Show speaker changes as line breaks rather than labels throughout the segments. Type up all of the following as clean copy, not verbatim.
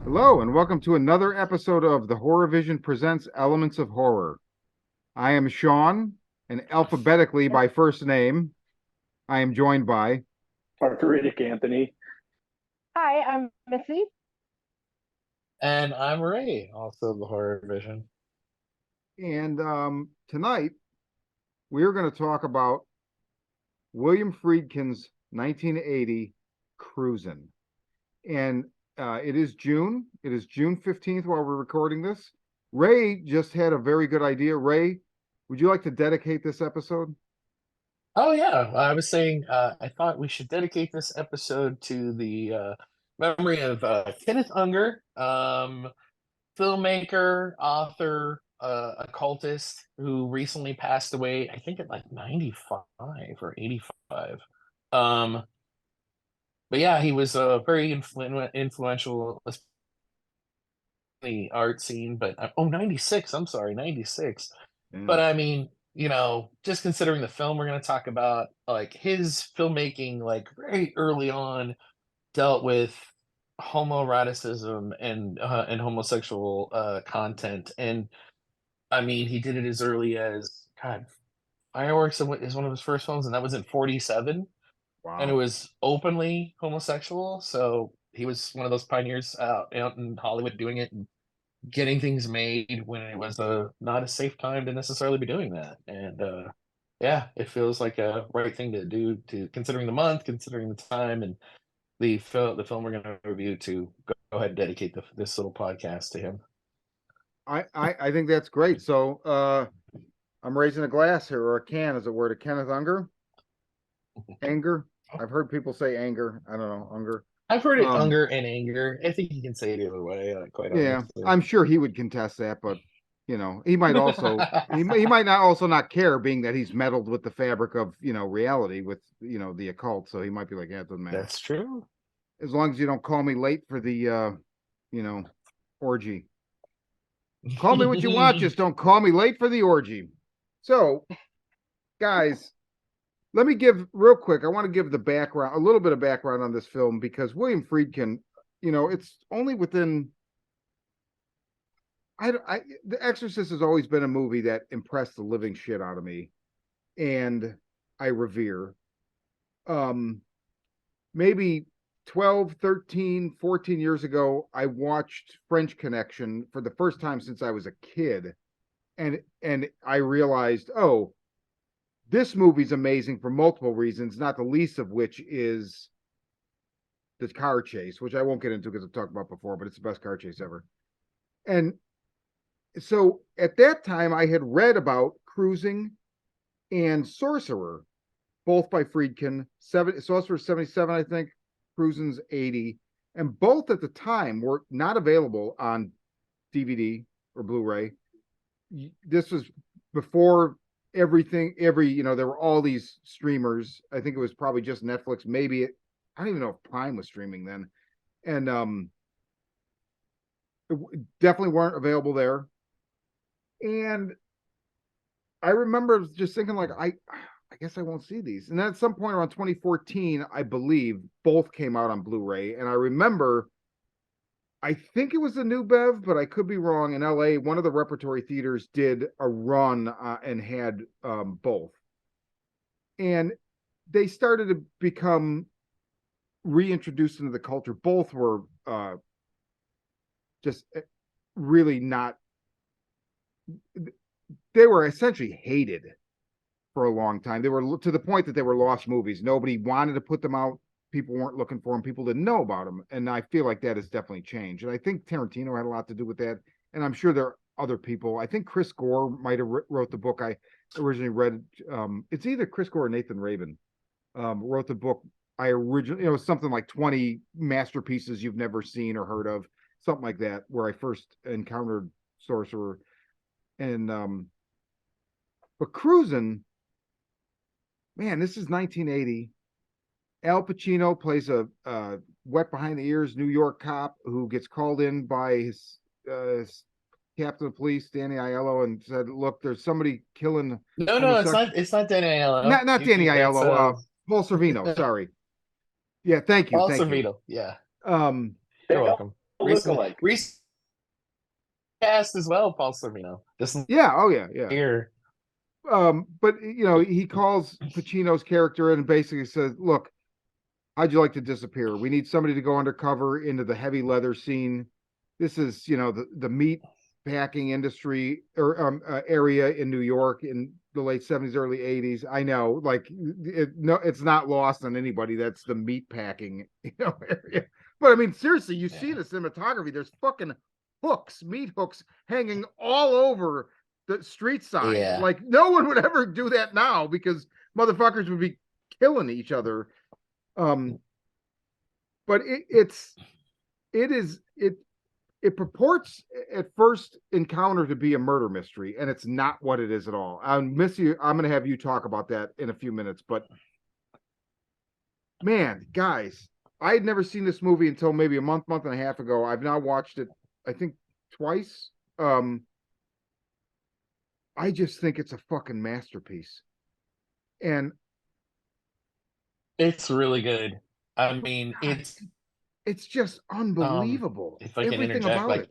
Hello, and welcome to another episode of the Horror Vision Presents Elements of Horror. I am Sean, and alphabetically by first name, I am joined by,
Arthritic Anthony.
Hi, I'm Missy.
And I'm Ray, also the Horror Vision.
and tonight we're going to talk about William Friedkin's 1980 Cruisin'. And it is June. It is June 15th while we're recording this. Ray just had a very good idea. Ray, would you like to dedicate this episode?
Oh yeah, I was saying I thought we should dedicate this episode to the memory of Kenneth Unger, filmmaker, author, occultist, who recently passed away. I think at like 95 or 85. Um, but yeah, he was very influential, especially in the art scene. But 96. I'm sorry, 96. But
Yeah.
I mean, just considering the film we're going to talk about, like his filmmaking, like very early on, dealt with homoeroticism and homosexual content, and I mean, he did it as early as God. Fireworks is one of his first films, and that was in '47, and it
Wow.
was openly homosexual. So he was one of those pioneers out in Hollywood doing it and getting things made when it was not a safe time to necessarily be doing that. And yeah, it feels like a right thing to do, to considering the month, considering the time, and the film we're going to review, to go ahead and dedicate this little podcast to him.
I think that's great. So I'm raising a glass here, or a can, as it were, to Kenneth Unger. Anger. I've heard people say anger. I don't know, Unger.
I've heard it Unger and anger. I think you can say it either way, quite
Yeah,
honestly.
I'm sure he would contest that, but he might also he might not also not care, being that he's meddled with the fabric of reality with the occult. So he might be like, yeah, it doesn't matter.
That's true.
As long as you don't call me late for the orgy. Call me what you want, just don't call me late for the orgy. So, guys, let me give real quick. I want to give the background, a little bit of background on this film, because William Friedkin, it's only within. The Exorcist has always been a movie that impressed the living shit out of me, and I revere. Maybe 12, 13, 14 years ago, I watched French Connection for the first time since I was a kid, and I realized, oh, this movie's amazing for multiple reasons, not the least of which is the car chase, which I won't get into because I've talked about before, but it's the best car chase ever. And so at that time, I had read about Cruising and Sorcerer, both by Friedkin. Sorcerer 77, I think. Cruising's 80. And both at the time were not available on DVD or Blu-ray. This was before everything, there were all these streamers. I think it was probably just Netflix. Maybe I don't even know if Prime was streaming then. And definitely weren't available there. And I remember just thinking, like, I guess I won't see these. And then at some point around 2014, I believe, both came out on Blu-ray. And I remember, I think it was the New Bev, but I could be wrong. In LA, one of the repertory theaters did a run and had both. And they started to become reintroduced into the culture. Both were just really not. They were essentially hated for a long time. They were to the point that they were lost movies. Nobody wanted to put them out. People weren't looking for them. People didn't know about them. And I feel like that has definitely changed. And I think Tarantino had a lot to do with that. And I'm sure there are other people. I think Chris Gore might have wrote the book I originally read. It's either Chris Gore or Nathan Rabin wrote the book I originally, it was something like 20 masterpieces you've never seen or heard of, something like that, where I first encountered Sorcerer. And but Cruisin', man, this is 1980. Al Pacino plays a wet behind the ears New York cop who gets called in by his captain of police, Danny Aiello, and said, "Look, there's somebody killing."
No, it's not. It's not Danny Aiello.
Not Danny Aiello. Paul Sorvino. Sorry. Yeah, thank you,
Paul
thank you.
Sorvino. Yeah.
Um,
You're welcome.
Lookalike.
recent cast as well, Paul Sorvino. This
Yeah. Oh yeah. Yeah.
year.
But he calls Pacino's character in and basically says, "Look, how'd you like to disappear? We need somebody to go undercover into the heavy leather scene. This is, the meat packing industry or area in New York in the late 70s, early 80s. I know, like, it's not lost on anybody. That's the meat packing, area. But I mean, seriously, you see the cinematography. There's fucking meat hooks hanging all over the street side.
Yeah.
Like, no one would ever do that now because motherfuckers would be killing each other. But it purports at first encounter to be a murder mystery, and it's not what it is at all. I'm going to have you talk about that in a few minutes, but man, guys, I had never seen this movie until maybe a month and a half ago. I've now watched it, I think, twice. I just think it's a fucking masterpiece. And
It's really good. I mean,
God, it's just unbelievable.
if I can
Everything
interject,
about
like,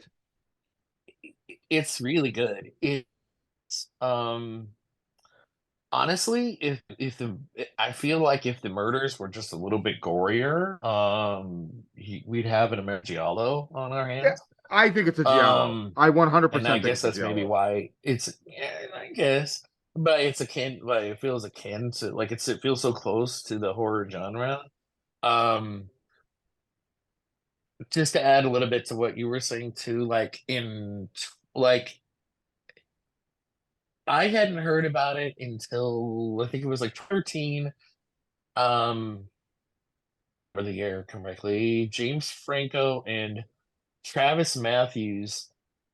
it.
it's really good. It's honestly, I feel like if the murders were just a little bit gorier, we'd have an Giallo on our
Yeah,
hands.
I think it's a Giallo. I 100%
And I
think
guess
it's a
that's maybe
Giallo.
why I guess, but it's like it feels akin to, like, it feels so close to the horror genre. Just to add a little bit to what you were saying too, like I hadn't heard about it until I think it was like 13. For the year correctly, James Franco and Travis Matthews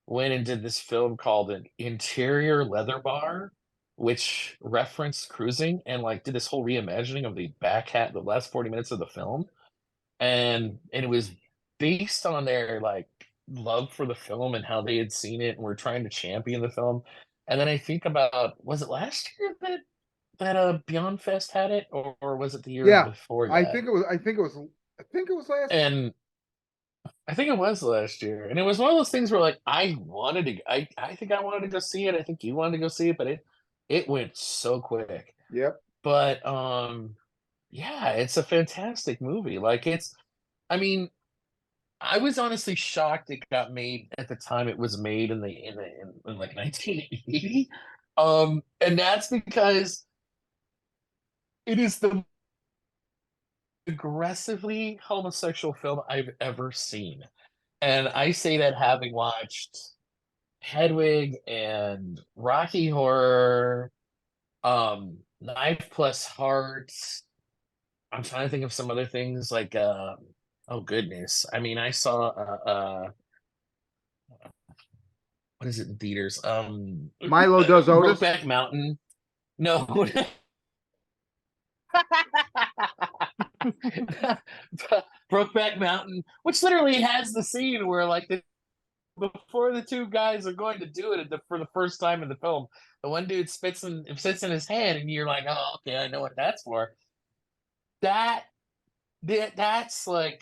went and did this film called An Interior Leather Bar, which referenced cruising and like did this whole reimagining of the last 40 minutes of the film. And it was based on their like love for the film and how they had seen it and were trying to champion the film. And then I think about, was it last year that Beyond Fest had it, or was it the year
Yeah,
before
I
that?
think it was. I think it was last.
And I think it was last year. And it was one of those things where like I think I wanted to go see it. I think you wanted to go see it, but it went so quick.
Yep.
But yeah, it's a fantastic movie. Like, I mean, I was honestly shocked it got made at the time it was made in like 1980. And that's because it is the aggressively homosexual film I've ever seen. And I say that having watched Hedwig and Rocky Horror, Knife Plus Heart. I'm trying to think of some other things like oh goodness. I mean, I saw what is it in theaters?
Milo Does Otis.
Brokeback Mountain. No. Brokeback Mountain, which literally has the scene where like before the two guys are going to do it for the first time in the film, the one dude spits in his hand, and you're like, oh, okay, I know what that's for. That's like,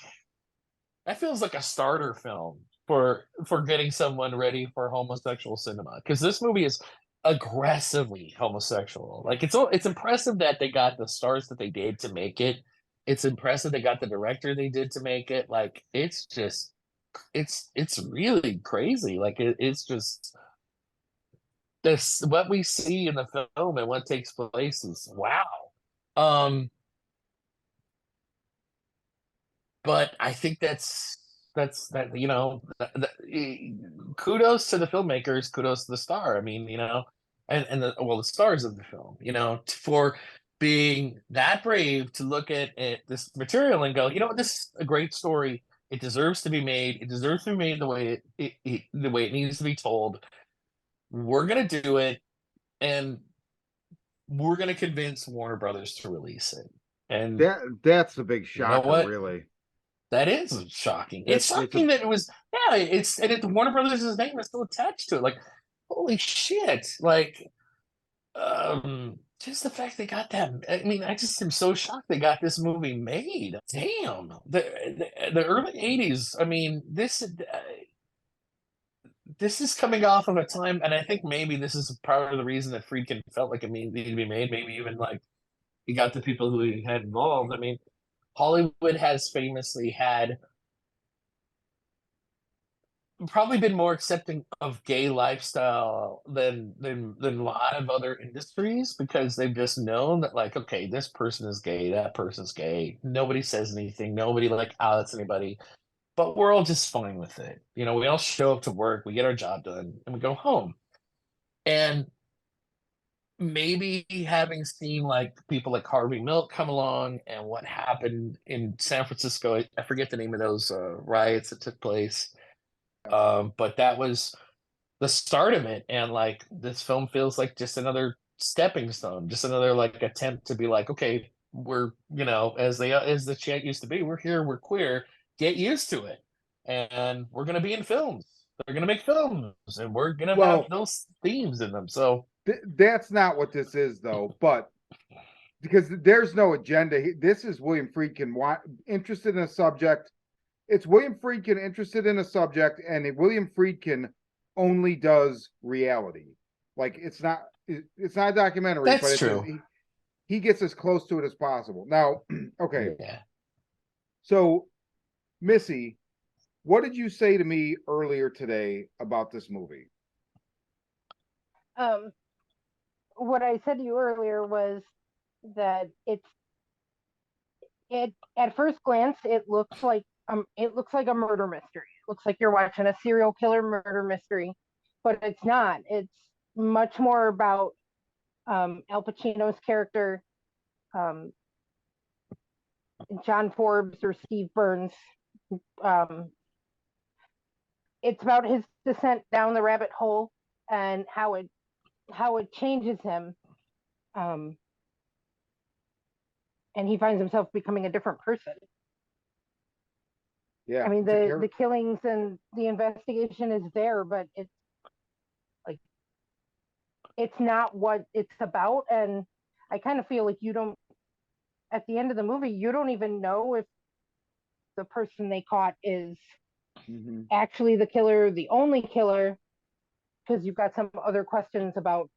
that feels like a starter film for getting someone ready for homosexual cinema, because this movie is aggressively homosexual. Like, it's impressive that they got the stars that they did to make it. It's impressive they got the director they did to make it. Like, it's just it's really crazy. Like, it's just this, what we see in the film and what takes place is wow. But I think that kudos to the filmmakers, kudos to the star. I mean, and the stars of the film, for being that brave to look at this material and go, this is a great story. It deserves to be made. It deserves to be made the way the way it needs to be told. We're gonna do it, and we're gonna convince Warner Brothers to release it. And
That's the big
you know
shocker,
what?
really.
That is shocking. It's shocking that it was, Warner Brothers' name is still attached to it. Like, holy shit! Like, just the fact they got that. I mean, I just am so shocked they got this movie made. Damn, the early '80s. I mean, this is coming off of a time, and I think maybe this is part of the reason that Friedkin felt like it needed to be made. Maybe even like he got the people who he had involved. I mean, Hollywood has famously had probably been more accepting of gay lifestyle than a lot of other industries because they've just known that, like, okay, this person is gay, that person's gay. Nobody says anything, nobody like outs anybody, but we're all just fine with it. You know, we all show up to work, we get our job done, and we go home. And maybe having seen like people like Harvey Milk come along and what happened in San Francisco, I forget the name of those riots that took place. But that was the start of it, and like this film feels like just another stepping stone, just another like attempt to be like, okay, we're, you know, as the chant used to be, we're here, we're queer, get used to it, and we're gonna be in films. They're gonna make films, and we're gonna have
Well,
those themes in them. So
that's not what this is, though. But because there's no agenda, this is William Friedkin interested in a subject. It's William Friedkin interested in a subject, and William Friedkin only does reality. Like it's not a documentary, but
that's true.
he gets as close to it as possible. Now, okay,
Yeah.
so Missy, what did you say to me earlier today about this movie?
What I said to you earlier was that it at first glance it looks like a murder mystery. It looks like you're watching a serial killer murder mystery, but it's not. It's much more about Al Pacino's character, um, John Forbes or Steve Burns. Um, it's about his descent down the rabbit hole and how it changes him, um, and he finds himself becoming a different person.
Yeah,
I mean, the killings and the investigation is there, but it's like it's not what it's about. And I kind of feel like you don't, at the end of the movie, you don't even know if the person they caught is actually the killer, the only killer, because you've got some other questions about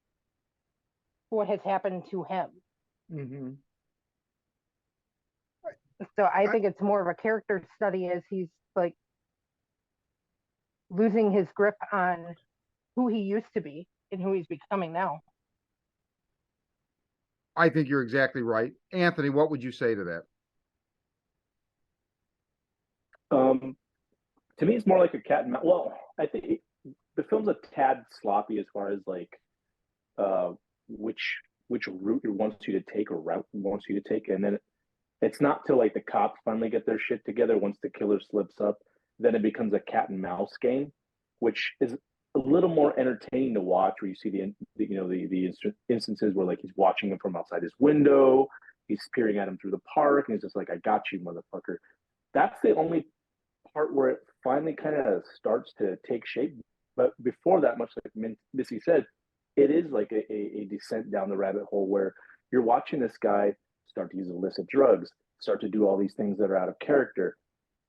what has happened to him. So I think it's more of a character study as he's like losing his grip on who he used to be and who he's becoming now.
I think you're exactly right. Anthony, what would you say to that?
To me, it's more like a cat and mouse. Well, I think the film's a tad sloppy as far as like uh, which route it wants you to take or route it wants you to take, and then it's not till like the cops finally get their shit together once the killer slips up, then it becomes a cat and mouse game, which is a little more entertaining to watch. Where you see the instances where like he's watching him from outside his window, he's peering at him through the park, and he's just like, "I got you, motherfucker." That's the only part where it finally kind of starts to take shape. But before that, much like Missy said, it is like a descent down the rabbit hole where you're watching this guy start to use illicit drugs, start to do all these things that are out of character,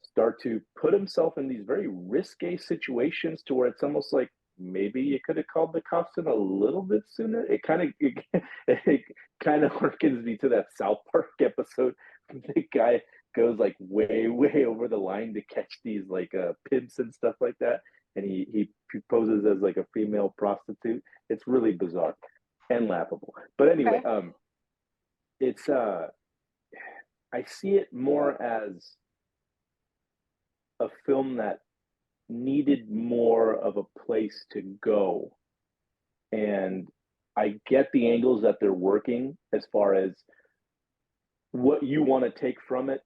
start to put himself in these very risque situations to where it's almost like maybe you could have called the cops in a little bit sooner. It kind of harkens me to that South Park episode. The guy goes like way over the line to catch these like pimps and stuff like that, and he poses as like a female prostitute. It's really bizarre and laughable. But anyway,
Okay.
it's I see it more as a film that needed more of a place to go. And I get the angles that they're working as far as what you want to take from it.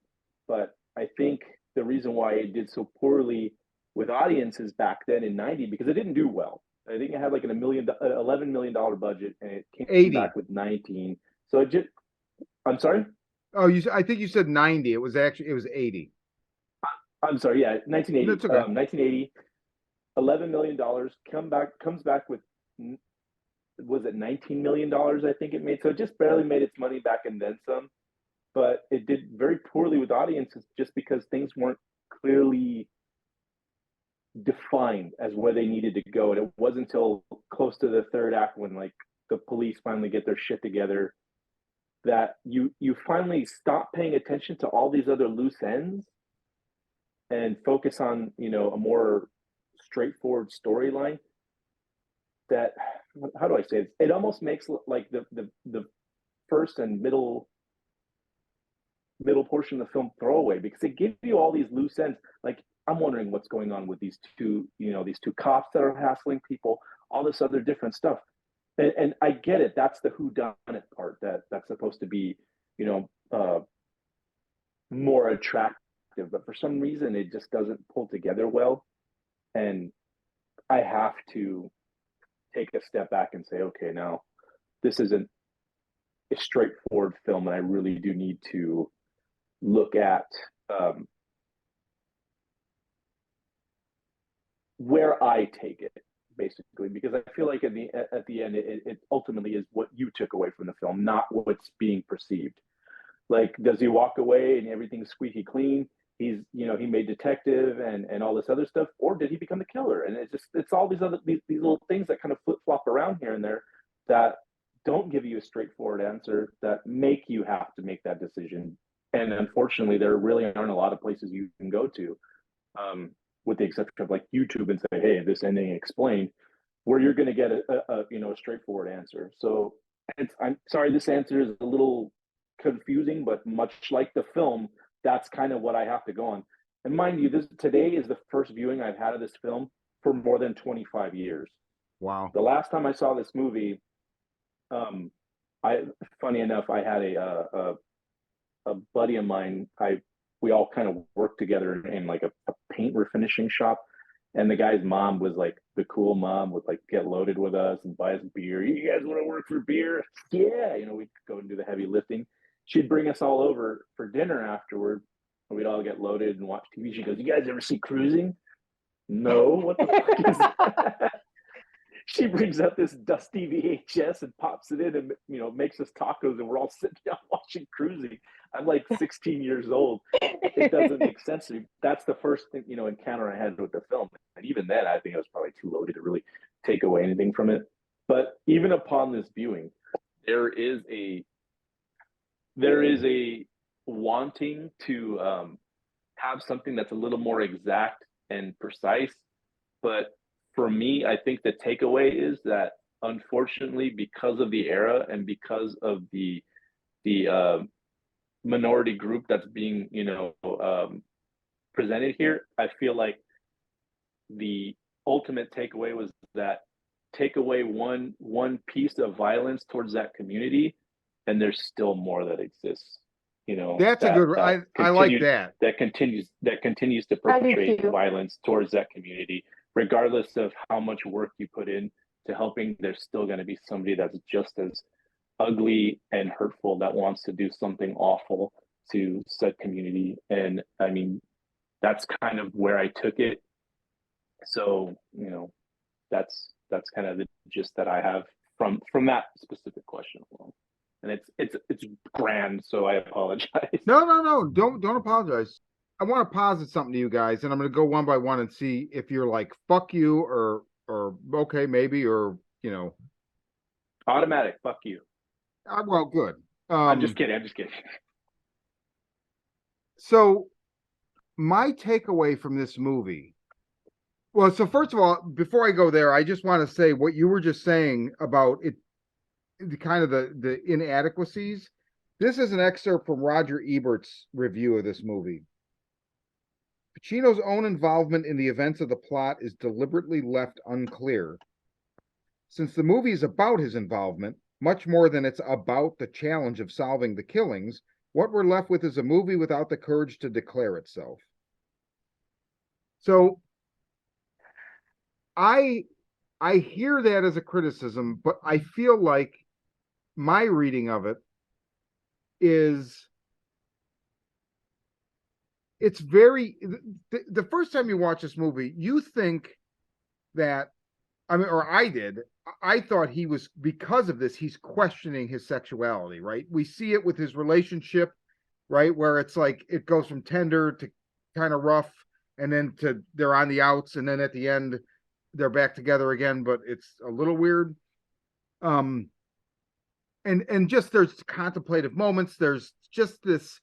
But I think the reason why it did so poorly with audiences back then in '90, because it didn't do well. I think it had like $11 million budget, and it came
80.
back with 19. So it just, I'm sorry.
Oh, I think you said 90. It was 80.
I'm sorry. Yeah, 1980.
That's okay.
1980. $11 million comes back with was it $19 million, I think it made. So it just barely made its money back and then some. But it did very poorly with audiences just because things weren't clearly defined as where they needed to go. And it wasn't until close to the third act when like the police finally get their shit together that you finally stop paying attention to all these other loose ends and focus on, you know, a more straightforward storyline. That, how do I say it? It almost makes like the first and middle portion of the film throwaway, because it gives you all these loose ends. Like, I'm wondering what's going on with these two, you know, these two cops that are hassling people, all this other different stuff. And I get it. That's the whodunit part that's supposed to be, you know, more attractive. But for some reason, it just doesn't pull together well. And I have to take a step back and say, okay, now this isn't a straightforward film, and I really do need to look at where I take it, basically, because I feel like at the end, it ultimately is what you took away from the film, not what's being perceived. Like, does he walk away and everything's squeaky clean? He's, you know, he made detective and all this other stuff, or did he become the killer? And it's all these little things that kind of flip flop around here and there that don't give you a straightforward answer, that make you have to make that decision. And unfortunately, there really aren't a lot of places you can go to, with the exception of like YouTube, and say, hey, this ending explained, where you're going to get a you know, a straightforward answer. So I'm sorry, this answer is a little confusing, but much like the film, that's kind of what I have to go on. And mind you, today is the first viewing I've had of this film for more than 25 years.
Wow.
The last time I saw this movie, funny enough, I had a buddy of mine. We all kind of worked together in like a paint refinishing shop, and the guy's mom was like the cool mom, would like get loaded with us and buy us beer. You guys want to work for beer? Yeah, you know, we'd go and do the heavy lifting. She'd bring us all over for dinner afterward, and we'd all get loaded and watch TV. She goes, "You guys ever see Cruising?" No, what the fuck is that? She brings out this dusty VHS and pops it in, and, you know, makes us tacos, and we're all sitting down watching Cruising. I'm like 16 years old. It doesn't make sense to me. That's the first thing, you know, encounter I had with the film. And even then, I think I was probably too loaded to really take away anything from it. But even upon this viewing, there is a wanting to have something that's a little more exact and precise. But for me, I think the takeaway is that, unfortunately, because of the era and because of the minority group that's being, you know, presented here, I feel like the ultimate takeaway was that take away one piece of violence towards that community, and there's still more that exists. You know,
That's a good. I like that.
That continues to perpetrate violence towards that community, regardless of how much work you put in to helping. There's still going to be somebody that's just as ugly and hurtful that wants to do something awful to said community. And I mean, that's kind of where I took it. So, you know, that's kind of the gist that I have from that specific question alone. And it's grand, so I apologize.
No, don't apologize. I want to posit something to you guys, and I'm going to go one by one and see if you're like, fuck you, or okay, maybe, or, you know,
automatic fuck you.
Well, good.
I'm just kidding.
So my takeaway from this movie, well, so first of all, before I go there, I just want to say what you were just saying about it, the kind of the inadequacies. This is an excerpt from Roger Ebert's review of this movie. Pacino's own involvement in the events of the plot is deliberately left unclear. Since the movie is about his involvement, much more than it's about the challenge of solving the killings, what we're left with is a movie without the courage to declare itself. So I hear that as a criticism, but I feel like my reading of it is it's very the first time you watch this movie, you think that, I mean, or I did, I thought he was, because of this, he's questioning his sexuality, right? We see it with his relationship, right? Where it's like it goes from tender to kind of rough, and then to they're on the outs, and then at the end they're back together again, but it's a little weird. And just there's contemplative moments. There's just this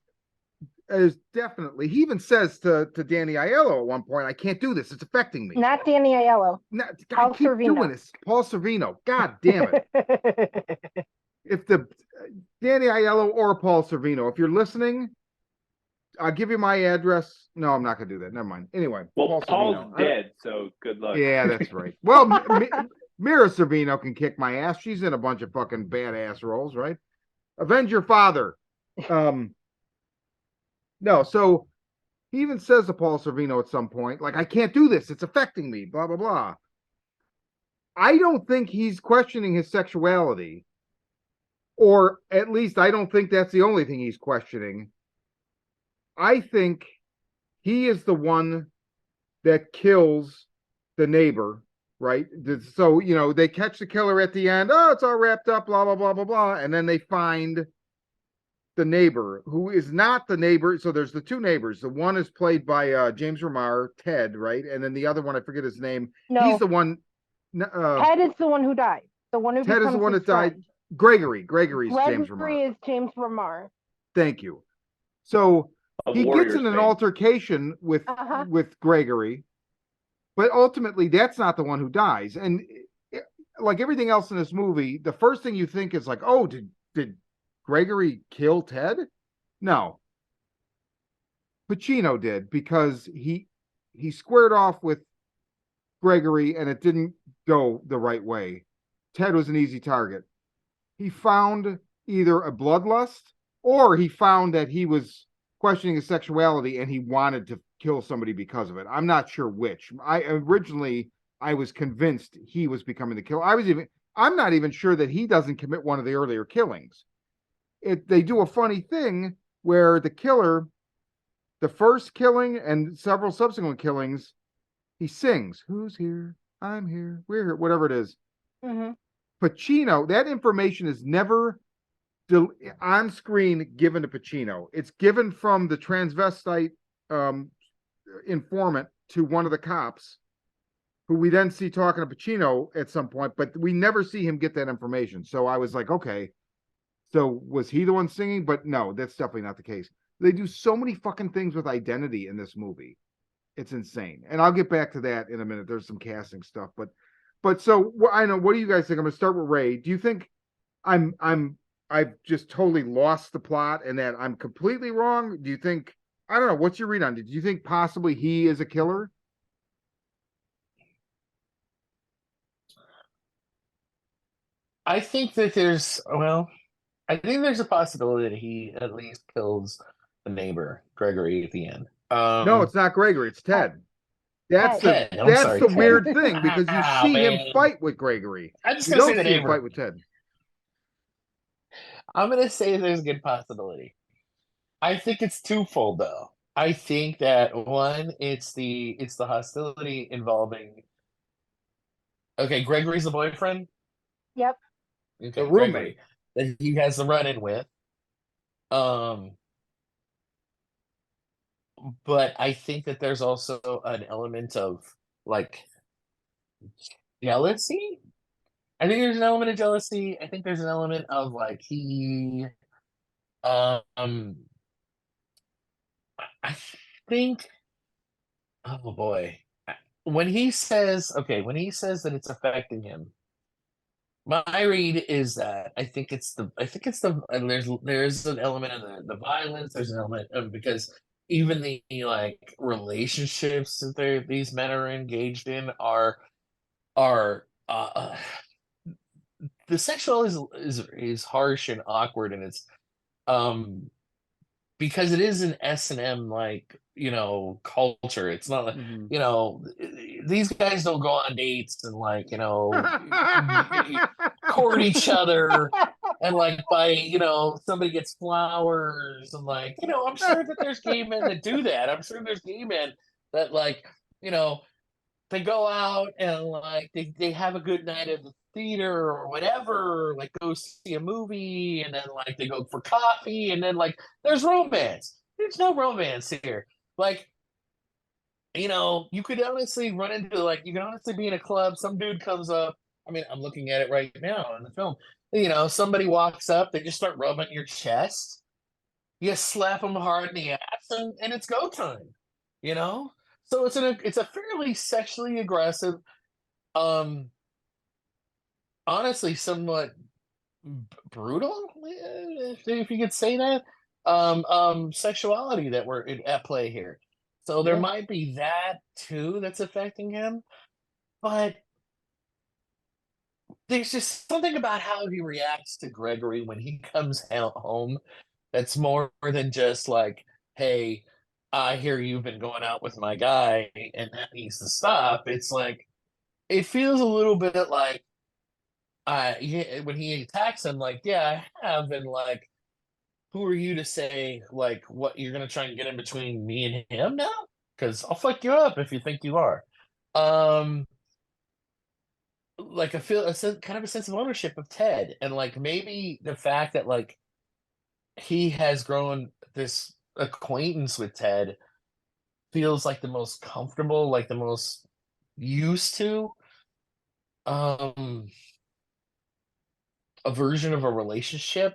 is definitely, he even says to Danny Aiello at one point, I can't do this, it's affecting me.
Not Danny Aiello.
No,
Paul
I keep
Sorvino.
doing this. Paul Sorvino. God damn it. If the Danny Aiello or Paul Sorvino, if you're listening, I'll give you my address. No, I'm not gonna do that. Never mind. Anyway,
Well, Paul's
Sorvino.
dead, so good luck.
Yeah, that's right. Well, Mira Sorvino can kick my ass. She's in a bunch of fucking badass roles, right? Avenge Your Father. No, so he even says to Paul Sorvino at some point, like, I can't do this. It's affecting me, blah, blah, blah. I don't think he's questioning his sexuality, or at least I don't think that's the only thing he's questioning. I think he is the one that kills the neighbor, right? So, you know, they catch the killer at the end. Oh, it's all wrapped up, blah, blah, blah, blah, blah. And then they find the neighbor who is not the neighbor. So there's the two neighbors. The one is played by James Remar, Ted, right? And then the other one, I forget his name.
No.
He's the one.
Ted is the one who died. The one who
Ted is the one that died.
Friend.
Gregory's James Remar.
Gregory is James Remar.
Thank you. So he gets in an
fame.
altercation with Gregory, but ultimately that's not the one who dies. And like everything else in this movie, the first thing you think is like, oh, did Gregory kill Ted? No. Pacino did, because he squared off with Gregory and it didn't go the right way. Ted was an easy target. He found either a bloodlust, or he found that he was questioning his sexuality and he wanted to kill somebody because of it. I'm not sure which. I was convinced he was becoming the killer. I'm not even sure that he doesn't commit one of the earlier killings. They do a funny thing where the killer, the first killing and several subsequent killings, he sings, "Who's here? I'm here. We're here," whatever it is.
Mm-hmm.
Pacino, that information is never on screen given to Pacino. It's given from the transvestite informant to one of the cops, who we then see talking to Pacino at some point, but we never see him get that information. So I was like, okay, so was he the one singing? But no, that's definitely not the case. They do so many fucking things with identity in this movie. It's insane. And I'll get back to that in a minute. There's some casting stuff, but so I know, what do you guys think? I'm gonna start with Ray. Do you think I've just totally lost the plot and that I'm completely wrong? Do you think, I don't know, what's your read on it? Do you think possibly he is a killer?
I think that I think there's a possibility that he at least kills the neighbor, Gregory, at the end.
No, it's not Gregory, it's Ted. That's
Ted.
the
Ted.
weird thing, because you see
man.
him fight with Gregory.
I'm just
You
gonna
don't
say the
see him
neighbor.
fight with Ted.
I'm gonna say there's a good possibility. I think it's twofold though. I think that one, it's the hostility involving. Okay, Gregory's the boyfriend.
Yep.
Okay,
The roommate
Gregory, that he has the run-in with. But I think that there's also an element of like jealousy. I think there's an element of jealousy. I think there's an element of like I think, oh boy, when he says that it's affecting him, my read is that I think it's and there's an element of the violence. There's an element of, because even the like relationships that these men are engaged in are the sexual is harsh and awkward, and it's because it is an S&M like culture. It's not like these guys don't go on dates and like court each other and like buy somebody gets flowers and like I'm sure that there's gay men that do that. I'm sure there's gay men that like they go out and like they have a good night theater or whatever, like go see a movie, and then like they go for coffee, and then like there's romance. There's no romance here. Like, you could honestly run into like you can honestly be in a club, some dude comes up. I mean, I'm looking at it right now in the film. Somebody walks up, they just start rubbing your chest. You slap them hard in the ass, and it's go time. You know, so it's a fairly sexually aggressive, um, honestly, somewhat brutal, if you could say that, sexuality that we're at play here. So there
Yeah.
might be that too that's affecting him, but there's just something about how he reacts to Gregory when he comes home that's more than just like, hey, I hear you've been going out with my guy and that needs to stop. It's like, it feels a little bit like, when he attacks him, like, yeah, I have, and like, who are you to say like what you're gonna try and get in between me and him now? Because I'll fuck you up if you think you are. Um, like I feel kind of a sense of ownership of Ted, and like maybe the fact that like he has grown this acquaintance with Ted feels like the most comfortable, like the most used to um a version of a relationship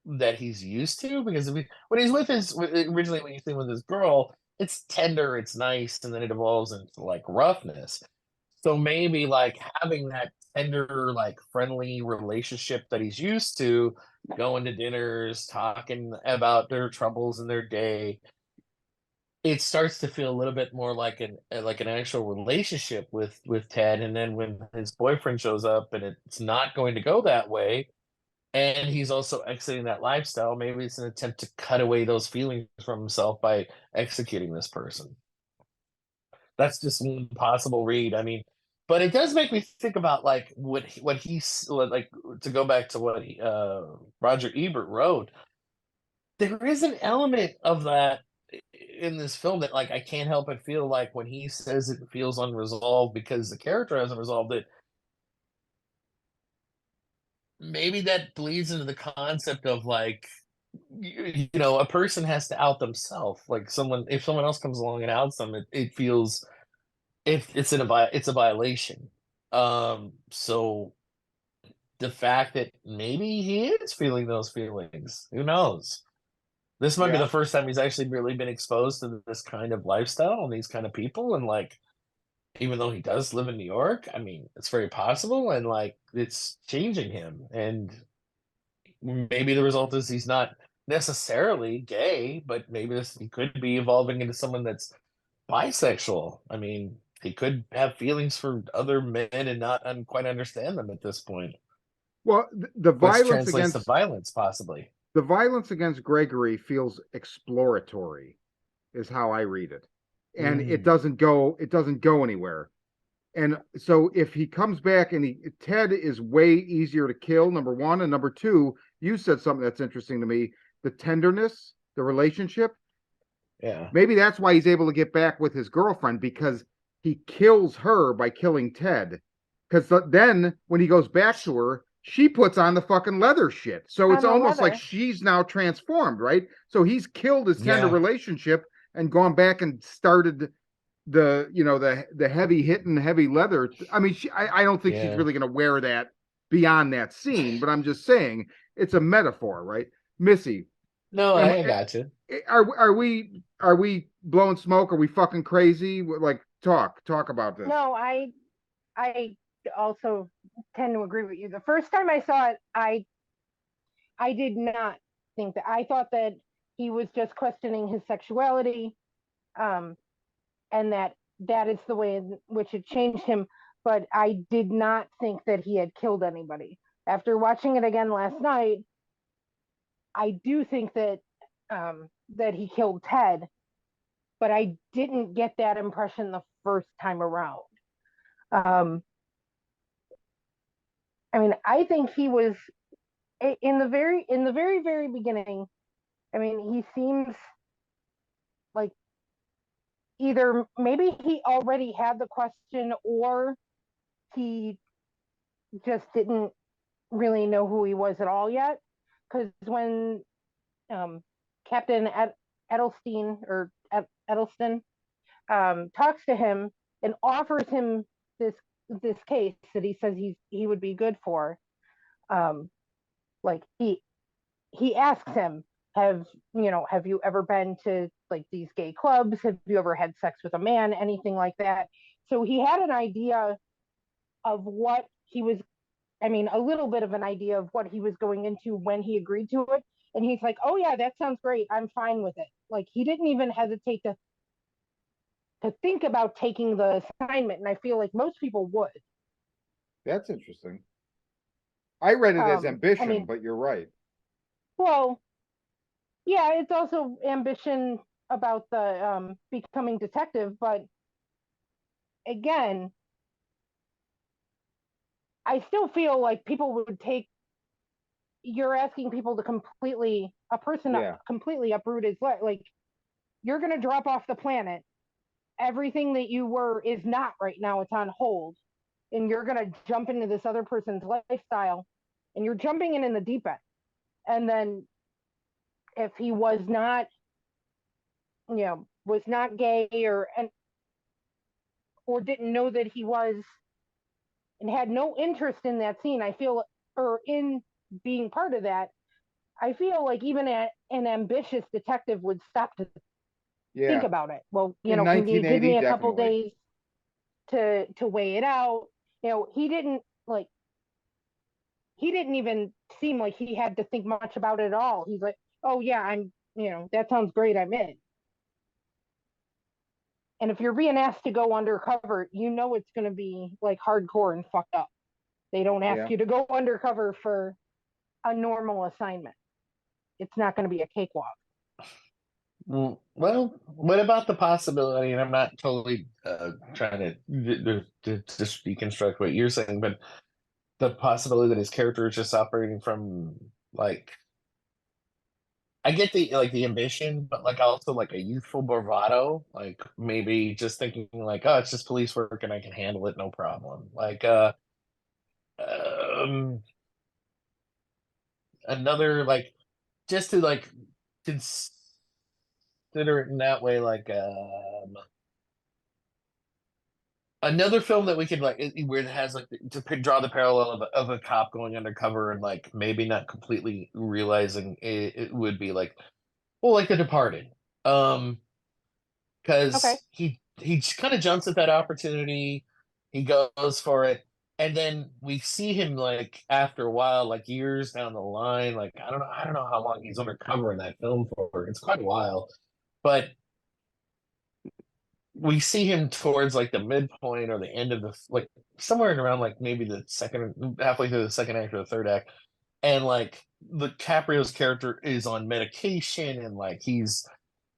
that he's used to, because when he's with originally when he's with his girl, it's tender, it's nice, and then it evolves into like roughness. So maybe like having that tender, like friendly relationship that he's used to, going to dinners, talking about their troubles in their day, it starts to feel a little bit more like an actual relationship with Ted. And then when his boyfriend shows up and it's not going to go that way, and he's also exiting that lifestyle, maybe it's an attempt to cut away those feelings from himself by executing this person. That's just one possible read. I mean, but it does make me think about like what he's like, to go back to what Roger Ebert wrote. There is an element of that in this film that like I can't help but feel like when he says it feels unresolved because the character hasn't resolved it, maybe that bleeds into the concept of like a person has to out themselves. Like if someone else comes along and outs them, it feels, if it's a violation. So the fact that maybe he is feeling those feelings, who knows? This might be
Yeah.
the first time he's actually really been exposed to this kind of lifestyle and these kind of people, and like, even though he does live in New York, I mean, it's very possible, and like it's changing him. And maybe the result is he's not necessarily gay, but maybe he could be evolving into someone that's bisexual. I mean, he could have feelings for other men and not quite understand them at this point,
Well, the
which
violence
translates to
against
violence, possibly.
the violence against Gregory feels exploratory, is how I read it. And
Mm,
it doesn't go anywhere. And so if he comes back and Ted is way easier to kill, number one, and number two, you said something that's interesting to me, the tenderness, the relationship.
yeah,
Maybe that's why he's able to get back with his girlfriend, because he kills her by killing Ted. Because then when he goes back to her, she puts on the fucking leather shit. So it's
On the
almost like
leather.
she's now transformed, right? So he's killed his tender
yeah,
relationship and gone back and started the heavy hitting heavy leather. I mean, I don't think she's
yeah.
really going to wear that beyond that scene, but I'm just saying it's a metaphor, right? Missy,
No,
am,
I got you.
are we blowing smoke? Are we fucking crazy? Like, talk about this.
No, I also tend to agree with you. The first time I saw it, I did not think that. I thought that he was just questioning his sexuality, um, and that is the way in which it changed him. But I did not think that he had killed anybody. After watching it again last night, I do think that he killed Ted, but I didn't get that impression the first time around. Um, I mean, I think he was in the very beginning. I mean, he seems like either maybe he already had the question, or he just didn't really know who he was at all yet. Because when Captain Edelstein or Edelston talks to him and offers him this case that he says he would be good for, like he asks him, have you ever been to like these gay clubs? Have you ever had sex with a man? Anything like that? So he had an idea of what he was, I mean, a little bit of an idea of what he was going into when he agreed to it. And he's like, oh yeah, that sounds great. I'm fine with it. Like he didn't even hesitate to think about taking the assignment. And I feel like most people would.
That's interesting. I read it as ambition,
I mean,
but you're right.
well, yeah, it's also ambition about the becoming detective, but again, I still feel like people would take, you're asking people to completely uproot his life. Like you're going to drop off the planet. Everything that you were is not right now. It's on hold. And you're going to jump into this other person's lifestyle and you're jumping in the deep end. And then if he was not, was not gay or didn't know that he was and had no interest in that scene, I feel, or in being part of that, I feel like even an ambitious detective would stop to think about it. Well,
In
can you give
1980,
me a couple
definitely.
days to weigh it out? He didn't even seem like he had to think much about it at all. He's like, oh yeah, that sounds great, I'm in. And if you're being asked to go undercover, it's going to be like hardcore and fucked up. They don't ask you to go undercover for a normal assignment. It's not going to be a cakewalk.
Well, what about the possibility, and I'm not totally trying to just deconstruct what you're saying, but the possibility that his character is just operating from like, I get the ambition, but like also like a youthful bravado, like maybe just thinking like, oh, it's just police work and I can handle it, no problem. Like um another like just to like consider it in that way, like another film that we could like where it has like to draw the parallel of a cop going undercover and like maybe not completely realizing it would be like, well, like The Departed,
Okay.
because he kind of jumps at that opportunity, he goes for it, and then we see him like after a while, like years down the line, like I don't know how long he's undercover in that film for. It's quite a while, but we see him towards like the midpoint or the end of the like somewhere in around like maybe the second halfway through the second act or the third act, and like the Caprio's character is on medication and like he's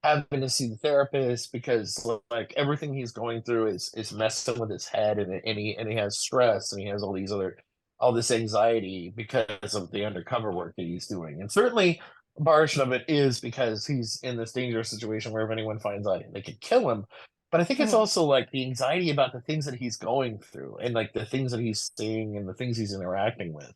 having to see the therapist because like everything he's going through is messing with his head, and he has stress and he has all this anxiety because of the undercover work that he's doing, and certainly a portion of it is because he's in this dangerous situation where if anyone finds out they could kill him, but I think it's
Mhm.
also like the anxiety about the things that he's going through and like the things that he's seeing and the things he's interacting with.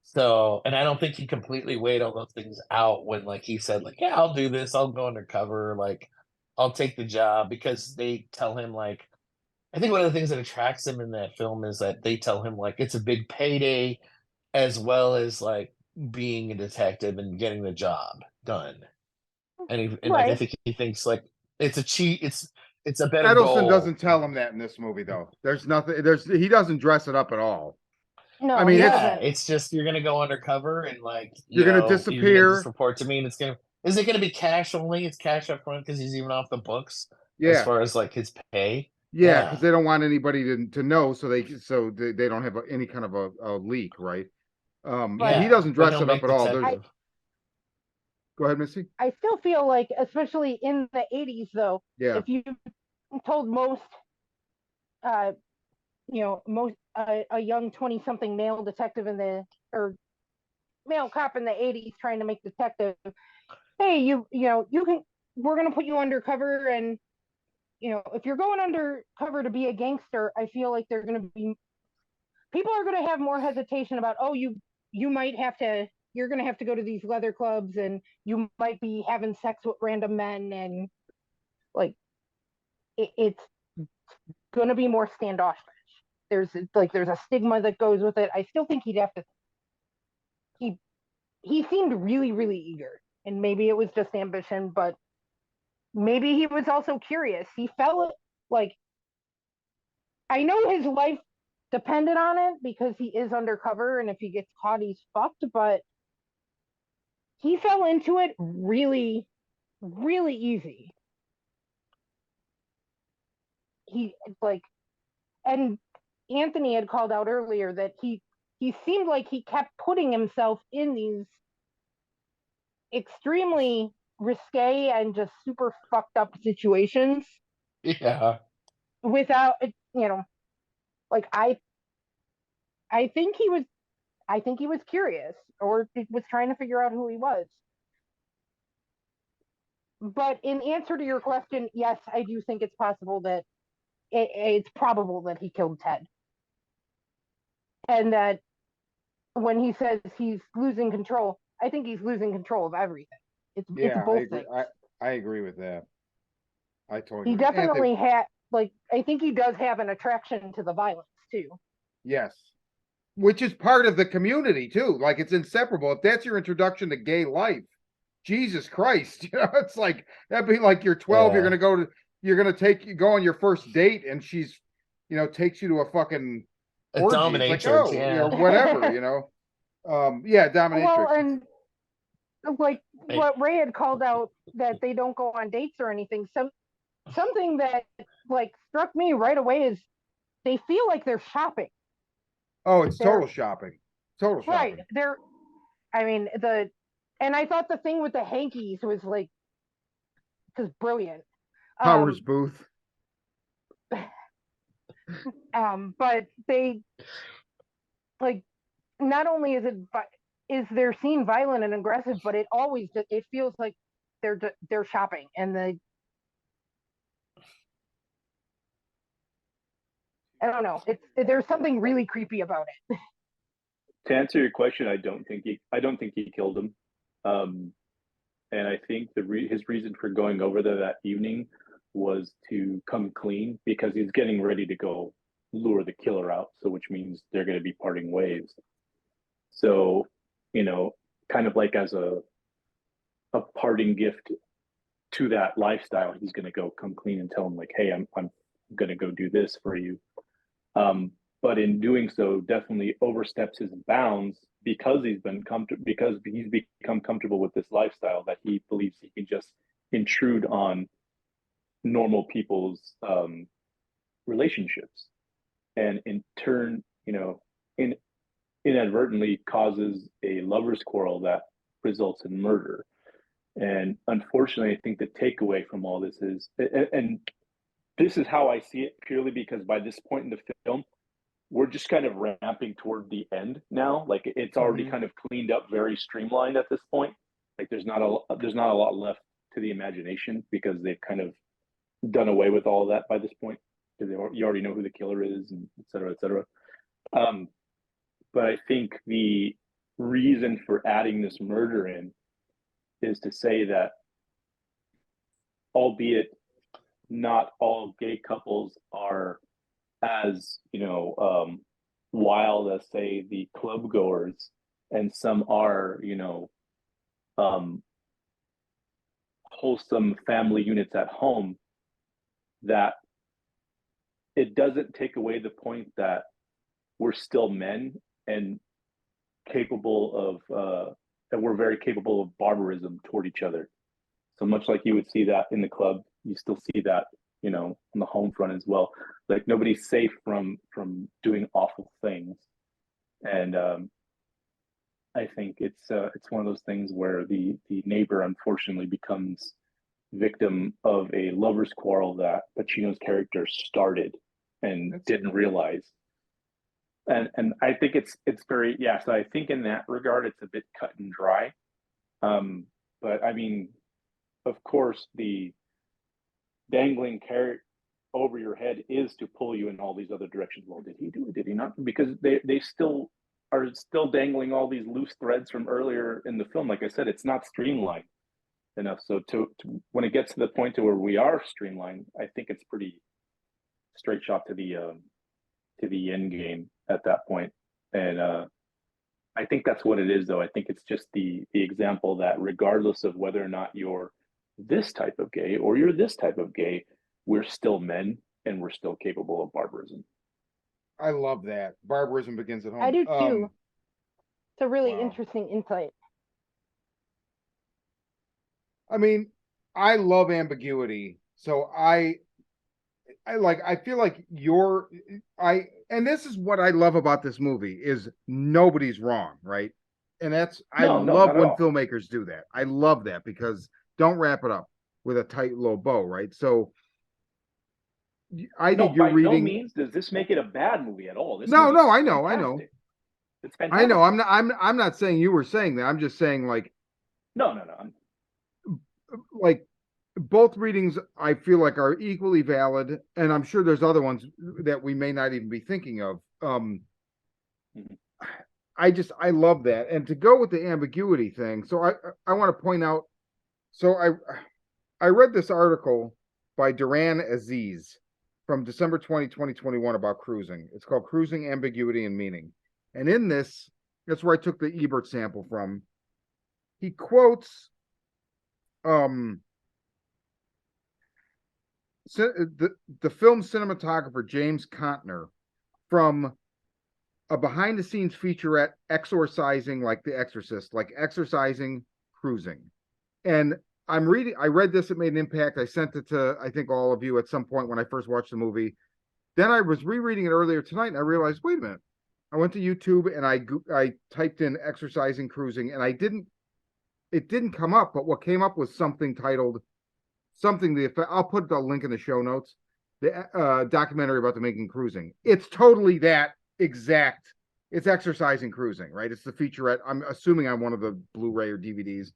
So, and I don't think he completely weighed all those things out when, like, he said, like, yeah, I'll do this. I'll go undercover. Like, I'll take the job because they tell him, like, I think one of the things that attracts him in that film is that they tell him, like, it's a big payday as well as, like, being a detective and getting the job done. And like, I
Right.
think he thinks, like, it's a cheat. It's a better
Edelson
goal.
doesn't tell him that in this movie, though. There's nothing. He doesn't dress it up at all. I
No,
mean,
he
Yeah,
doesn't.
it's just you're gonna go undercover and like
you're gonna
you're gonna just
disappear.
report to me and it's gonna is it gonna be cash only? It's cash up front because he's even off the books as
Yeah,
far as like his pay.
yeah, because
Yeah,
they don't want anybody to know, so they don't have any kind of a leak, right?
But
He
yeah,
doesn't
but
dress
he'll
it up
make
at all. There's
I,
detective.
Go ahead, Missy.
I still feel like, especially in the 80s, though,
Yeah,
if you told most, uh, a young 20 something male detective or male cop in the 80s trying to make detective, hey, we're going to put you undercover. And, if you're going undercover to be a gangster, I feel like they're going to be people are going to have more hesitation about, oh, you might have to, you're going to have to go to these leather clubs, and you might be having sex with random men, and like it's going to be more standoffish. There's a stigma that goes with it. I still think he'd have to. He he seemed really really eager, and maybe it was just ambition, but maybe he was also curious. He felt like, I know his life depended on it because he is undercover, and if he gets caught, he's fucked. But he fell into it really, really easy. He like, and Anthony had called out earlier that he seemed like he kept putting himself in these extremely risque and just super fucked up situations
Yeah.
without, like I think he was I think he was curious, or was trying to figure out who he was. But in answer to your question, yes, I do think it's possible that it's probable that he killed Ted, and that when he says he's losing control, I think he's losing control of everything. It's
Yeah, I
both
agree.
things.
I agree with that. I totally
He
agree. Anthony,
definitely had, like, I think he does have an attraction to the violence too.
yes. Which is part of the community too. Like it's inseparable. If that's your introduction to gay life, Jesus Christ, it's like that'd be like you're 12,
Yeah.
you're gonna go on your first date, and she's, takes you to a fucking
A
orgy. It's like,
dominatrix,
oh,
yeah.
whatever, yeah,
Well,
dominatrix.
and like
Hey.
what Ray had called out, that they don't go on dates or anything. Something that like struck me right away is they feel like they're shopping.
Oh, it's
They're
total shopping. Total
right.
shopping.
I mean, and I thought the thing with the hankies was like just brilliant.
Powers Booth.
But they, like, not only is their scene violent and aggressive, but it feels like they're shopping, and I don't know. There's something really creepy about it.
To answer your question, I don't think he killed him, and I think his reason for going over there that evening was to come clean, because he's getting ready to go lure the killer out. So, which means they're going to be parting ways. So, kind of like as a parting gift to that lifestyle, he's going to go come clean and tell him like, "Hey, I'm going to go do this for you." But in doing so, definitely oversteps his bounds, because he's become comfortable with this lifestyle, that he believes he can just intrude on normal people's relationships, and in turn, inadvertently causes a lover's quarrel that results in murder. And unfortunately, I think the takeaway from all this is, and this is how I see it, purely because by this point in the film, we're just kind of ramping toward the end now. Like it's already kind of cleaned up, very streamlined at this point. Like there's not a lot left to the imagination, because they've kind of done away with all of that by this point, because you already know who the killer is, and et cetera, et cetera. But I think the reason for adding this murder in is to say that, albeit not all gay couples are as wild as, say, the club goers, and some are wholesome family units at home, that it doesn't take away the point that we're still men, and capable of that we're very capable of barbarism toward each other. So much like you would see that in the club, you still see that on the home front as well. Like nobody's safe from doing awful things. And I think it's one of those things where the neighbor unfortunately becomes victim of a lover's quarrel that Pacino's character started and didn't realize. And I think it's very, yeah. So I think in that regard, it's a bit cut and dry. But I mean, of course, the dangling carrot over your head is to pull you in all these other directions. Well, did he do it? Did he not? Because they still are still dangling all these loose threads from earlier in the film. Like I said, it's not streamlined enough. So to when it gets to the point to where we are streamlined, I think it's pretty straight shot to the end game at that point. And I think that's what it is, though. I think it's just the example that regardless of whether or not you're this type of gay or you're this type of gay, we're still men and we're still capable of barbarism.
I love that. Barbarism begins at home.
I do too. It's a really
wow.
interesting insight.
I mean, I love ambiguity. So I feel like and this is what I love about this movie is nobody's wrong, right? And that's I love when filmmakers do that. I love that because don't wrap it up with a tight little bow, right? So I think you're reading.
By no means does this make it a bad movie at all.
No, I know.
It's fantastic.
I know. I'm not saying you were saying that. I'm just saying like.
No.
Like both readings, I feel like are equally valid, and I'm sure there's other ones that we may not even be thinking of. I love that, and to go with the ambiguity thing. So I want to point out. So I read this article by Duran Aziz from December 2021 about cruising. It's called Cruising, Ambiguity, and Meaning. And in this, that's where I took the Ebert sample from. He quotes the film cinematographer James Contner from a behind-the-scenes featurette exorcising, like The Exorcist, like exorcising cruising. And I read this, it made an impact. I sent it to, I think, all of you at some point when I first watched the movie. Then I was rereading it earlier tonight, and I realized, wait a minute. I went to YouTube, and I typed in exercising cruising, and it didn't come up, but what came up was something titled, I'll put the link in the show notes, the documentary about the making cruising. It's totally that exact, it's exercising cruising, right? It's the featurette. I'm assuming on one of the Blu-ray or DVDs.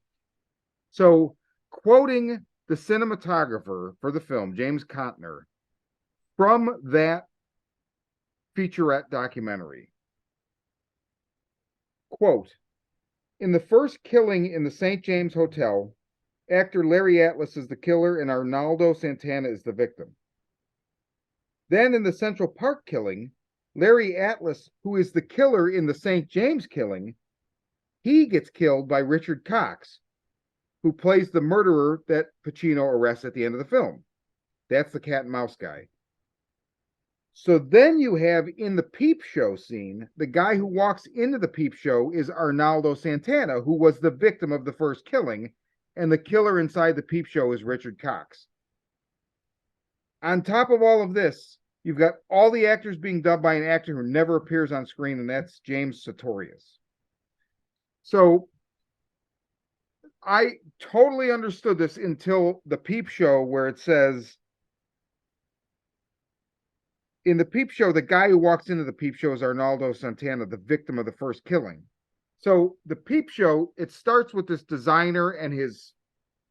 So, quoting the cinematographer for the film, James Contner, from that featurette documentary, quote, in the first killing in the St. James Hotel, actor Larry Atlas is the killer and Arnaldo Santana is the victim. Then in the Central Park killing, Larry Atlas, who is the killer in the St. James killing, he gets killed by Richard Cox, who plays the murderer that Pacino arrests at the end of the film. That's the cat and mouse guy. So then you have in the peep show scene, the guy who walks into the peep show is Arnaldo Santana, who was the victim of the first killing, and the killer inside the peep show is Richard Cox. On top of all of this, you've got all the actors being dubbed by an actor who never appears on screen, and that's James Sartorius. So I totally understood this until the peep show where it says, in the peep show, the guy who walks into the peep show is Arnaldo Santana, the victim of the first killing. So the peep show, it starts with this designer and his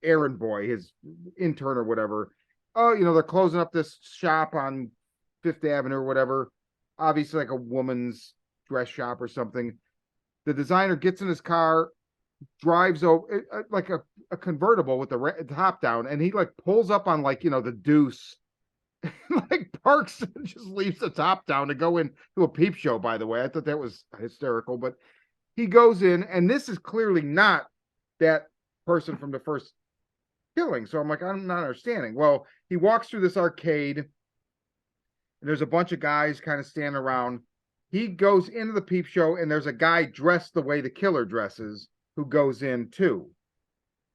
errand boy, his intern or whatever. Oh, they're closing up this shop on Fifth Avenue or whatever. Obviously like a woman's dress shop or something. The designer gets in his car, drives over like a convertible with the top down, and he like pulls up on like, the deuce, like parks and just leaves the top down to go into a peep show, by the way. I thought that was hysterical, but he goes in, and this is clearly not that person from the first killing. So I'm like, I'm not understanding. Well, he walks through this arcade, and there's a bunch of guys kind of standing around. He goes into the peep show, and there's a guy dressed the way the killer dresses who goes in too.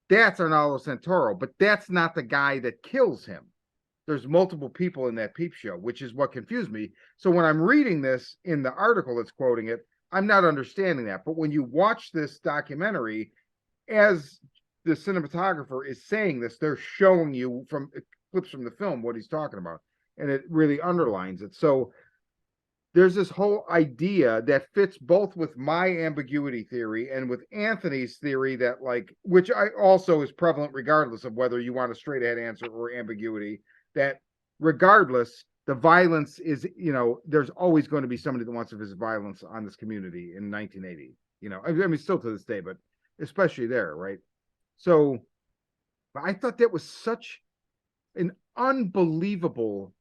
That's Arnaldo Santoro, but that's not the guy that kills him. There's multiple people in that peep show, which is what confused me. So when I'm reading this in the article that's quoting it, I'm not understanding that. But when you watch this documentary, as the cinematographer is saying this, they're showing you from clips from the film what he's talking about. And it really underlines it. So there's this whole idea that fits both with my ambiguity theory and with Anthony's theory that like, which I also is prevalent regardless of whether you want a straight ahead answer or ambiguity, that regardless, the violence is, there's always going to be somebody that wants to visit violence on this community in 1980. I mean, still to this day, but especially there, right? So I thought that was such an unbelievable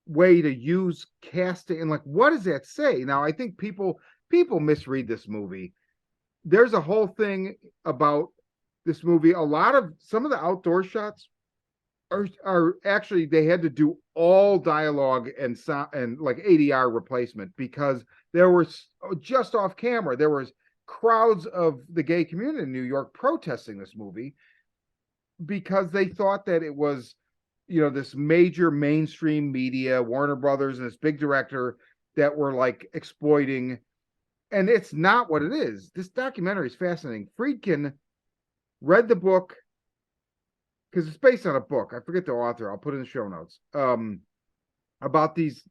way to use casting, and like, what does that say? Now, I think people misread this movie. There's a whole thing about this movie. A lot of some of the outdoor shots are actually, they had to do all dialogue and sound and like ADR replacement, because there was, just off camera, there was crowds of the gay community in New York protesting this movie because they thought that it was, this major mainstream media, Warner Brothers and this big director, that were like exploiting. And it's not what it is. This documentary is fascinating. Friedkin read the book, because it's based on a book. I forget the author. I'll put it in the show notes. About this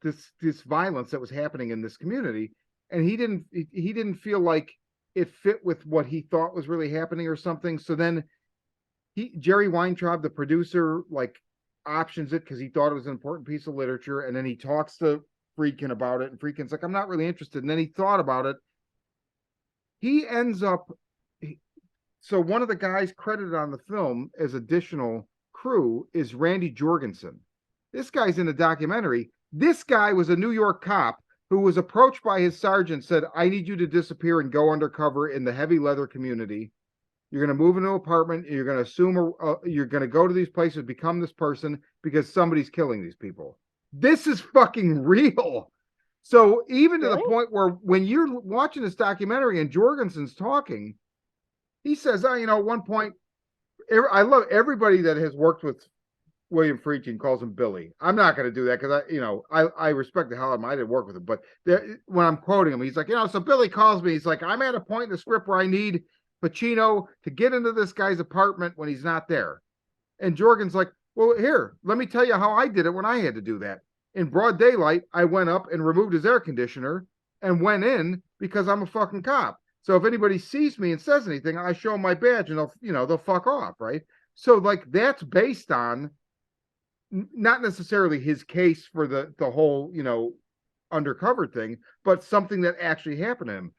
violence that was happening in this community, and he didn't feel like it fit with what he thought was really happening or something. So then Jerry Weintraub, the producer, like options it because he thought it was an important piece of literature, and then he talks to Friedkin about it, and Friedkin's like, I'm not really interested. And then he thought about it. He ends up, so one of the guys credited on the film as additional crew is Randy Jorgensen. This guy's in the documentary. This guy was a New York cop who was approached by his sergeant, said, I need you to disappear and go undercover in the heavy leather community. You're going to move into an apartment. You're going to assume, you're going to go to these places, become this person, because somebody's killing these people. This is fucking real. So even to the point where when you're watching this documentary and Jorgensen's talking, he says, at one point, I love everybody that has worked with William Friedkin calls him Billy. I'm not going to do that because I respect the hell out of him. I didn't work with him, but when I'm quoting him, he's like, so Billy calls me. He's like, I'm at a point in the script where I need Pacino to get into this guy's apartment when he's not there. And Jorgen's like, well, here, let me tell you how I did it when I had to do that. In broad daylight, I went up and removed his air conditioner and went in because I'm a fucking cop. So if anybody sees me and says anything, I show them my badge and they'll fuck off, right? So like that's based on not necessarily his case for the whole, undercover thing, but something that actually happened to him.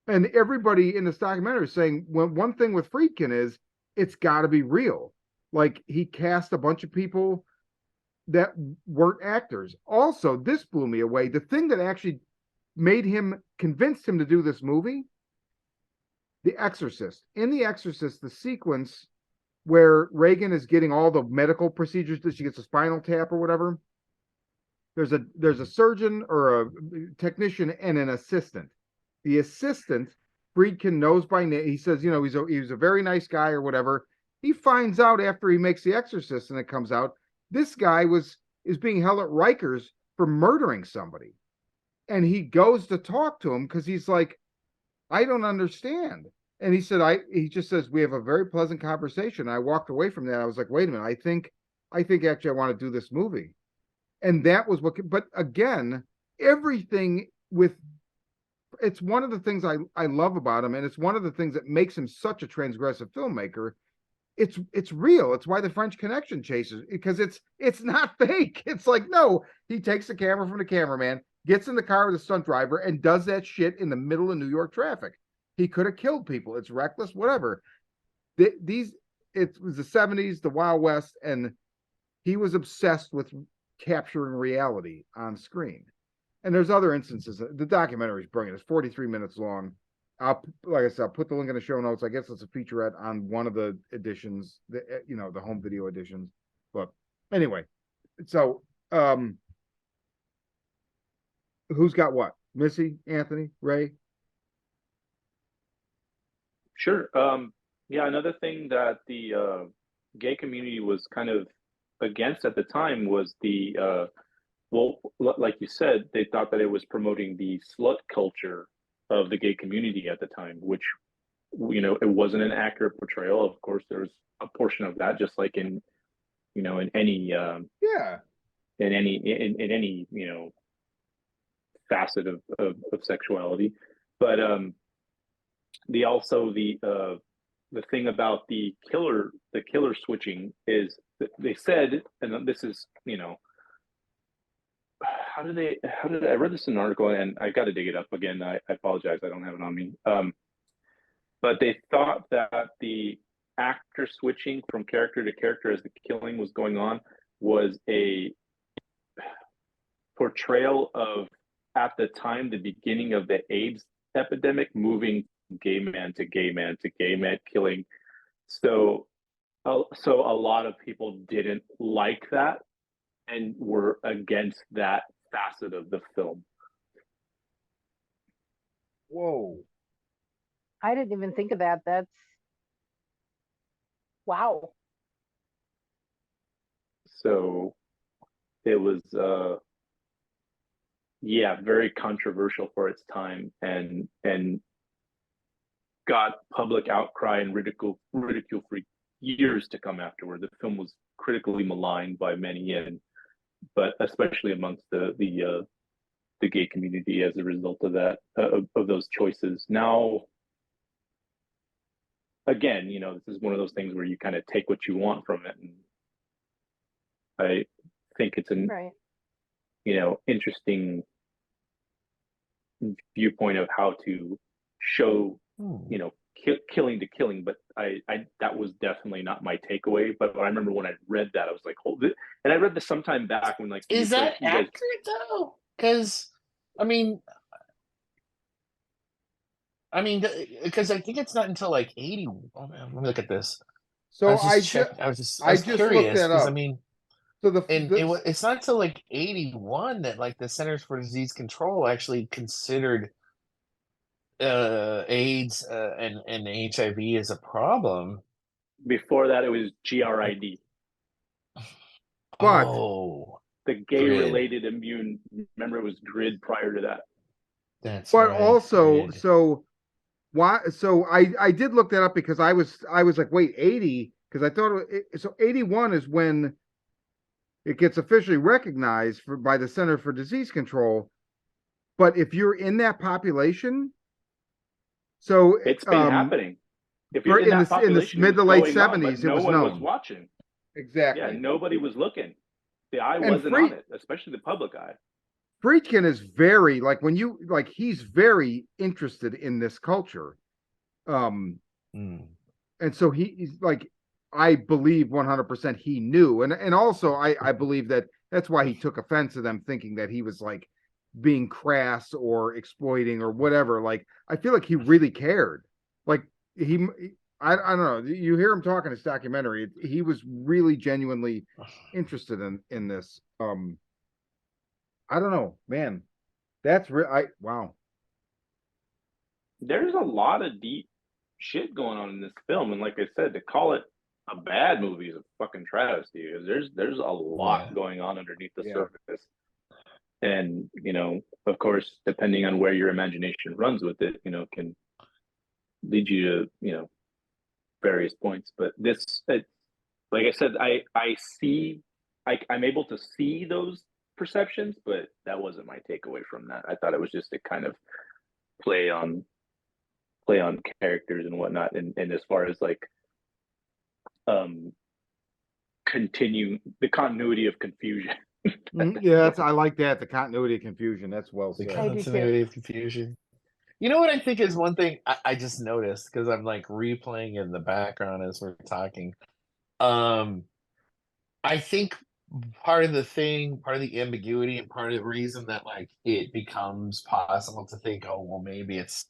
And everybody in this documentary is saying, well, one thing with Friedkin is it's got to be real. Like he cast a bunch of people that weren't actors. Also, this blew me away. The thing that actually convinced him to do this movie, The Exorcist. In The Exorcist, the sequence where Reagan is getting all the medical procedures, that she gets a spinal tap or whatever, there's a surgeon or a technician and an assistant. The assistant, Friedkin knows by name. He says, he's a very nice guy or whatever. He finds out after he makes The Exorcist and it comes out, this guy is being held at Rikers for murdering somebody. And he goes to talk to him because he's like, I don't understand. And he said, he just says, we have a very pleasant conversation. I walked away from that. I was like, wait a minute. I think actually I want to do this movie. And that was but again, everything it's one of the things I love about him. And it's one of the things that makes him such a transgressive filmmaker. It's real. It's why the French Connection chases, because it's not fake. It's like, no, he takes the camera from the cameraman, gets in the car with the stunt driver and does that shit in the middle of New York traffic. He could have killed people. It's reckless, whatever. It was the 70s, the Wild West, and he was obsessed with capturing reality on screen. And there's other instances. The documentary is brilliant. It's 43 minutes long. Like I said, I'll put the link in the show notes. I guess it's a featurette on one of the editions, the home video editions. But anyway, so who's got what? Missy, Anthony, Ray?
Sure. Yeah, another thing that the gay community was kind of against at the time was like you said, they thought that it was promoting the slut culture of the gay community at the time, which, it wasn't an accurate portrayal. Of course, there was a portion of that, just like in any facet of sexuality. But the thing about the killer switching is that they said, and this is I read this in an article, and I got to dig it up again. I apologize, I don't have it on me. But they thought that the actor switching from character to character as the killing was going on was a portrayal of, at the time, the beginning of the AIDS epidemic, moving gay man to gay man to gay man killing. So a lot of people didn't like that and were against that facet of the film.
Whoa.
I didn't even think of that. That's wow.
So it was very controversial for its time, and got public outcry and ridicule for years to come afterward. The film was critically maligned by many, but especially amongst the gay community as a result of that, of those choices. Now, again, this is one of those things where you kind of take what you want from it, and I think it's an
Right.
interesting viewpoint of how to show killing to killing. But I that was definitely not my takeaway. But I remember when I read that, I was like, hold it. And I read this sometime back when, like,
Is that accurate though? Because because I think it's not until like 80. Oh man, let me look at this.
So
I was just
looked
curious
that
because
up. So
it's not until like 81 that like the Centers for Disease Control actually considered AIDS and HIV as a problem.
Before that, it was GRID.
But
the gay-related immune. Remember, it was GRID prior to that.
That's
but
right,
also
GRID.
so why? So I did look that up because I was like, wait, 80, because I thought so 81 is when it gets officially recognized by the Center for Disease Control. But if you're in that population, so
it's been happening. If you're
in the mid to late 70s,
no one was watching.
Exactly.
Yeah, nobody was looking. The eye wasn't on it, especially the public eye.
Friedkin is very, like, he's very interested in this culture. And so he's like, I believe 100% he knew. And also I believe that's why he took offense to them thinking that he was like being crass or exploiting or whatever. Like, I feel like he really cared. Like I don't know. You hear him talk in his documentary. He was really genuinely interested in this. I don't know, man. That's wow.
There's a lot of deep shit going on in this film, and like I said, to call it a bad movie is a fucking travesty. There's a lot going on underneath the surface, and of course, depending on where your imagination runs with it, can lead you to various points. But this, like I said, I'm able to see those perceptions, but that wasn't my takeaway from that. I thought it was just a kind of play on characters and whatnot, and as far as like continue the continuity of confusion.
Yeah, I like that, the continuity of confusion. That's well said.
The continuity of confusion. You know what I think is one thing I just noticed, because I'm like replaying in the background as we're talking. I think part of the ambiguity and part of the reason that like it becomes possible to think, oh well, maybe it's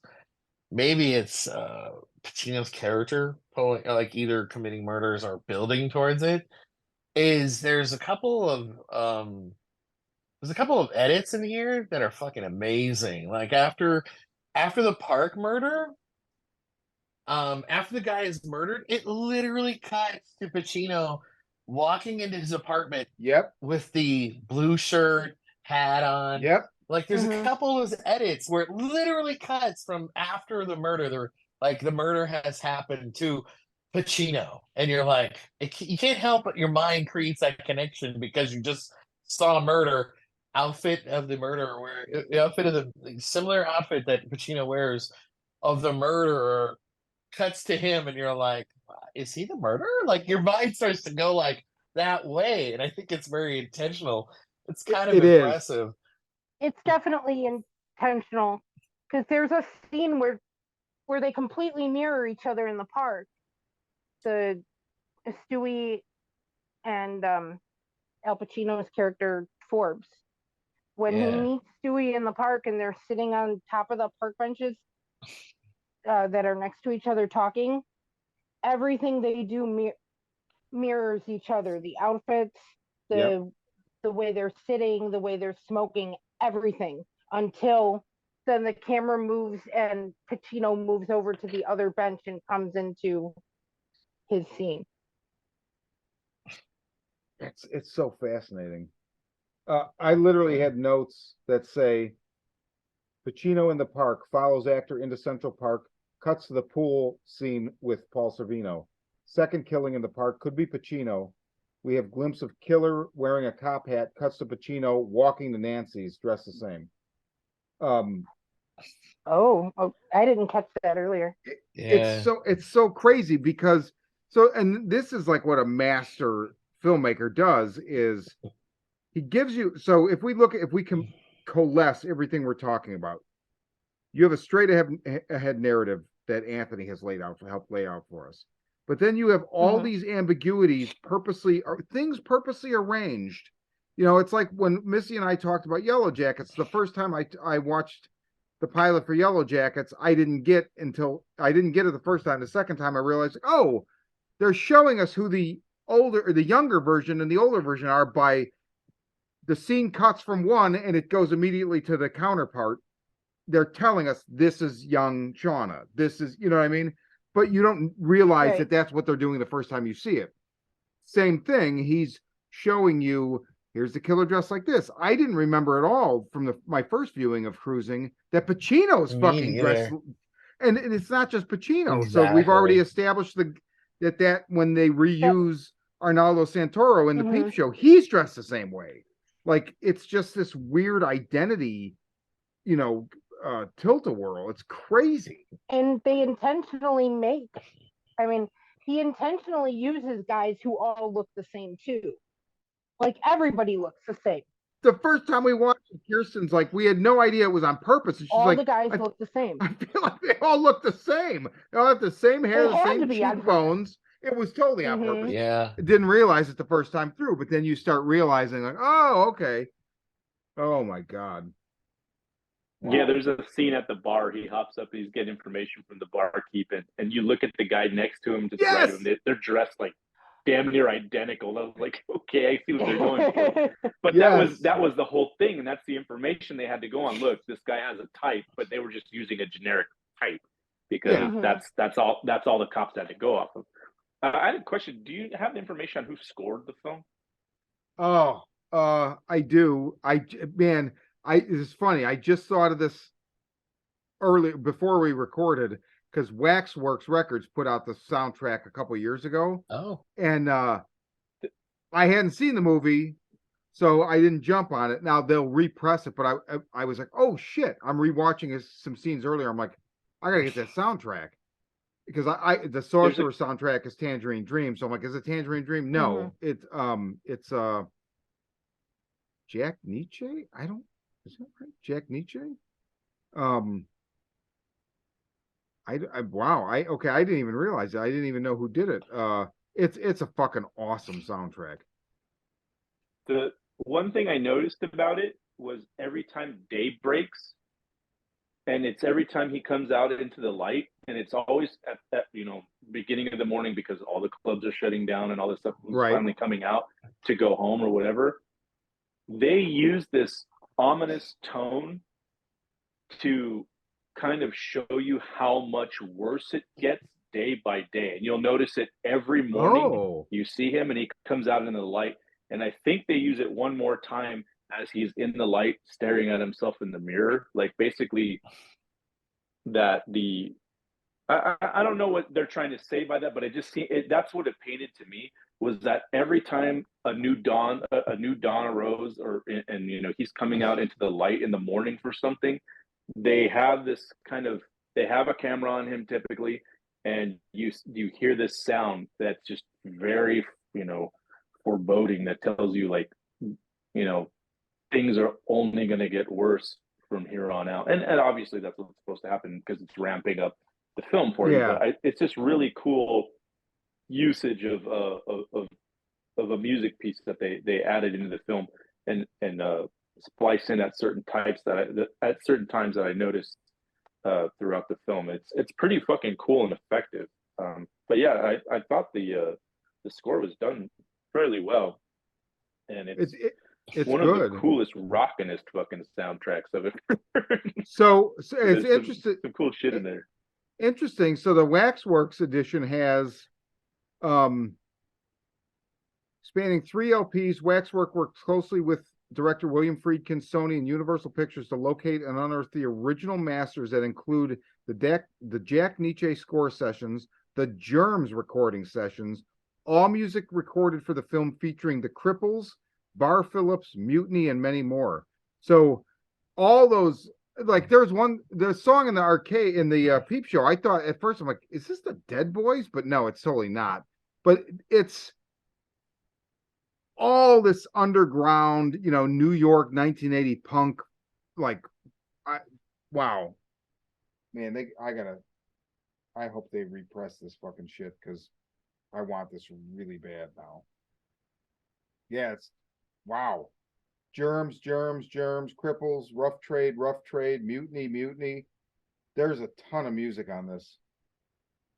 Pacino's character pulling, like, either committing murders or building towards it, is there's a couple of edits in here that are fucking amazing. Like after the park murder, after the guy is murdered, it literally cuts to Pacino walking into his apartment.
Yep.
With the blue shirt, hat on.
Yep.
Like there's a couple of those edits where it literally cuts from after the murder. Like the murder has happened to Pacino, and you're like, you can't help but your mind creates that connection because you just saw a murder. Outfit of the murderer, where the outfit of the similar outfit that Pacino wears of the murderer cuts to him, and you're like, is he the murderer? Like your mind starts to go like that way, and I think it's very intentional. It's kind of impressive.
it's definitely intentional because there's a scene where they completely mirror each other in the park. The Stewie and Al Pacino's character Forbes. When he
Yeah.
meets Stewie in the park and they're sitting on top of the park benches that are next to each other talking, everything they do mirrors each other. The outfits,
Yep.
the way they're sitting, the way they're smoking, everything. Until then, the camera moves and Pacino moves over to the other bench and comes into his scene.
It's so fascinating. I literally had notes that say Pacino in the park follows actor into Central Park, cuts to the pool scene with Paul Sorvino. Second killing in the park could be Pacino. We have glimpse of killer wearing a cop hat, cuts to Pacino walking to Nancy's, dressed the same.
Oh, I didn't catch that earlier.
Yeah.
It's so crazy because and this is like what a master filmmaker does is he gives you, so if we can coalesce everything we're talking about, you have a straight ahead narrative that Anthony has helped lay out for us. But then you have all these ambiguities things purposely arranged. You know, it's like when Missy and I talked about Yellow Jackets. The first time I watched the pilot for Yellow Jackets, I didn't get it the first time. The second time I realized, oh, they're showing us who the younger version and the older version are by the scene cuts from one and it goes immediately to the counterpart. They're telling us this is young Shauna. This is, you know what I mean? But you don't realize that that's what they're doing the first time you see it. Same thing. He's showing you, here's the killer dressed like this. I didn't remember at all from my first viewing of Cruising that Pacino's fucking dressed. And it's not just Pacino.
Exactly.
So we've already established that when they reuse Arnaldo Santoro in the Peep Show, he's dressed the same way. Like, it's just this weird identity, tilt-a-whirl. It's crazy.
And they intentionally he intentionally uses guys who all look the same too. Like, everybody looks the same.
The first time we watched it, Kirsten's like, we had no idea it was on purpose. And she's
all
like,
the guys look the same.
I feel like they all look the same. They all have the same hair, the same cheekbones. It was totally on purpose.
Yeah.
I didn't realize it the first time through, but then you start realizing, like, oh, okay. Oh my God.
Yeah, there's a scene at the bar. He hops up and he's getting information from the barkeep, and you look at the guy next to him, right of him. They're dressed like damn near identical. I was like, okay, I see what they're going for. But that was the whole thing, and that's the information they had to go on. Look, this guy has a type, but they were just using a generic type because that's all the cops had to go off of. I had a question. Do you have the information on who scored the film?
Oh, I do. It's funny. I just thought of this earlier before we recorded because Waxworks Records put out the soundtrack a couple years ago.
Oh,
and I hadn't seen the movie, so I didn't jump on it. Now they'll repress it, but I was like, oh shit! I'm rewatching some scenes earlier. I'm like, I gotta get that soundtrack because the Sorcerer soundtrack is Tangerine Dream. So I'm like, is it Tangerine Dream? No, it's Jack Nietzsche. Is that right? Jack Nietzsche. I didn't even realize that. I didn't even know who did it. It's a fucking awesome soundtrack.
The one thing I noticed about it was every time day breaks, and it's every time he comes out into the light, and it's always at that beginning of the morning because all the clubs are shutting down and all this stuff is finally coming out to go home or whatever. They use this ominous tone to kind of show you how much worse it gets day by day. And you'll notice it every morning. You see him and he comes out into the light. And I think they use it one more time as he's in the light staring at himself in the mirror. Like, basically that I don't know what they're trying to say by that, but that's what it painted to me, was that every time a new dawn arose, and he's coming out into the light in the morning for something, they have a camera on him typically, and you hear this sound that's just very foreboding, that tells you, like, things are only going to get worse from here on out. And obviously that's what's supposed to happen because it's ramping up the film for you.
Yeah.
But it's just really cool usage of a music piece that they added into the film and splice in at certain times that I noticed throughout the film. It's pretty fucking cool and effective. But yeah, I thought the score was done fairly well, and it's one
good.
of the coolest rockinest fucking soundtracks of it.
So it's
There's
interesting.
some cool shit in there.
Interesting. So the Waxworks edition has spanning 3 LPs. Waxwork worked closely with director William Friedkin, Sony, and Universal Pictures to locate and unearth the original masters that include the Jack Nietzsche score sessions, the Germs recording sessions, all music recorded for the film featuring the Cripples, Bar Phillips, Mutiny, and many more. So all those, like, there's the song in the arcade in the Peep Show. I thought at first, I'm like, is this the Dead Boys? But no, it's totally not. But it's all this underground, New York 1980 punk, like, wow, man, I hope they repress this fucking shit because I want this really bad now. Yeah, it's wow. Germs, Cripples, Rough Trade, Mutiny. There's a ton of music on this.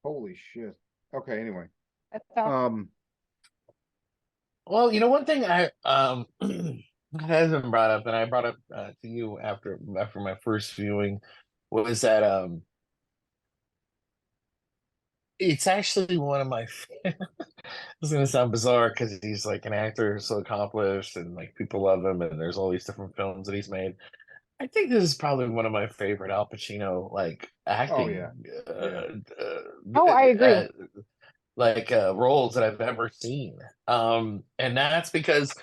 Holy shit. Okay, anyway.
That's awesome.
Well, one thing I hasn't brought up, and I brought up to you after my first viewing, was that it's actually one of my. It's gonna sound bizarre because he's like an actor so accomplished, and like people love him, and there's all these different films that he's made. I think this is probably one of my favorite Al Pacino like acting.
I agree.
Roles that I've ever seen. And that's because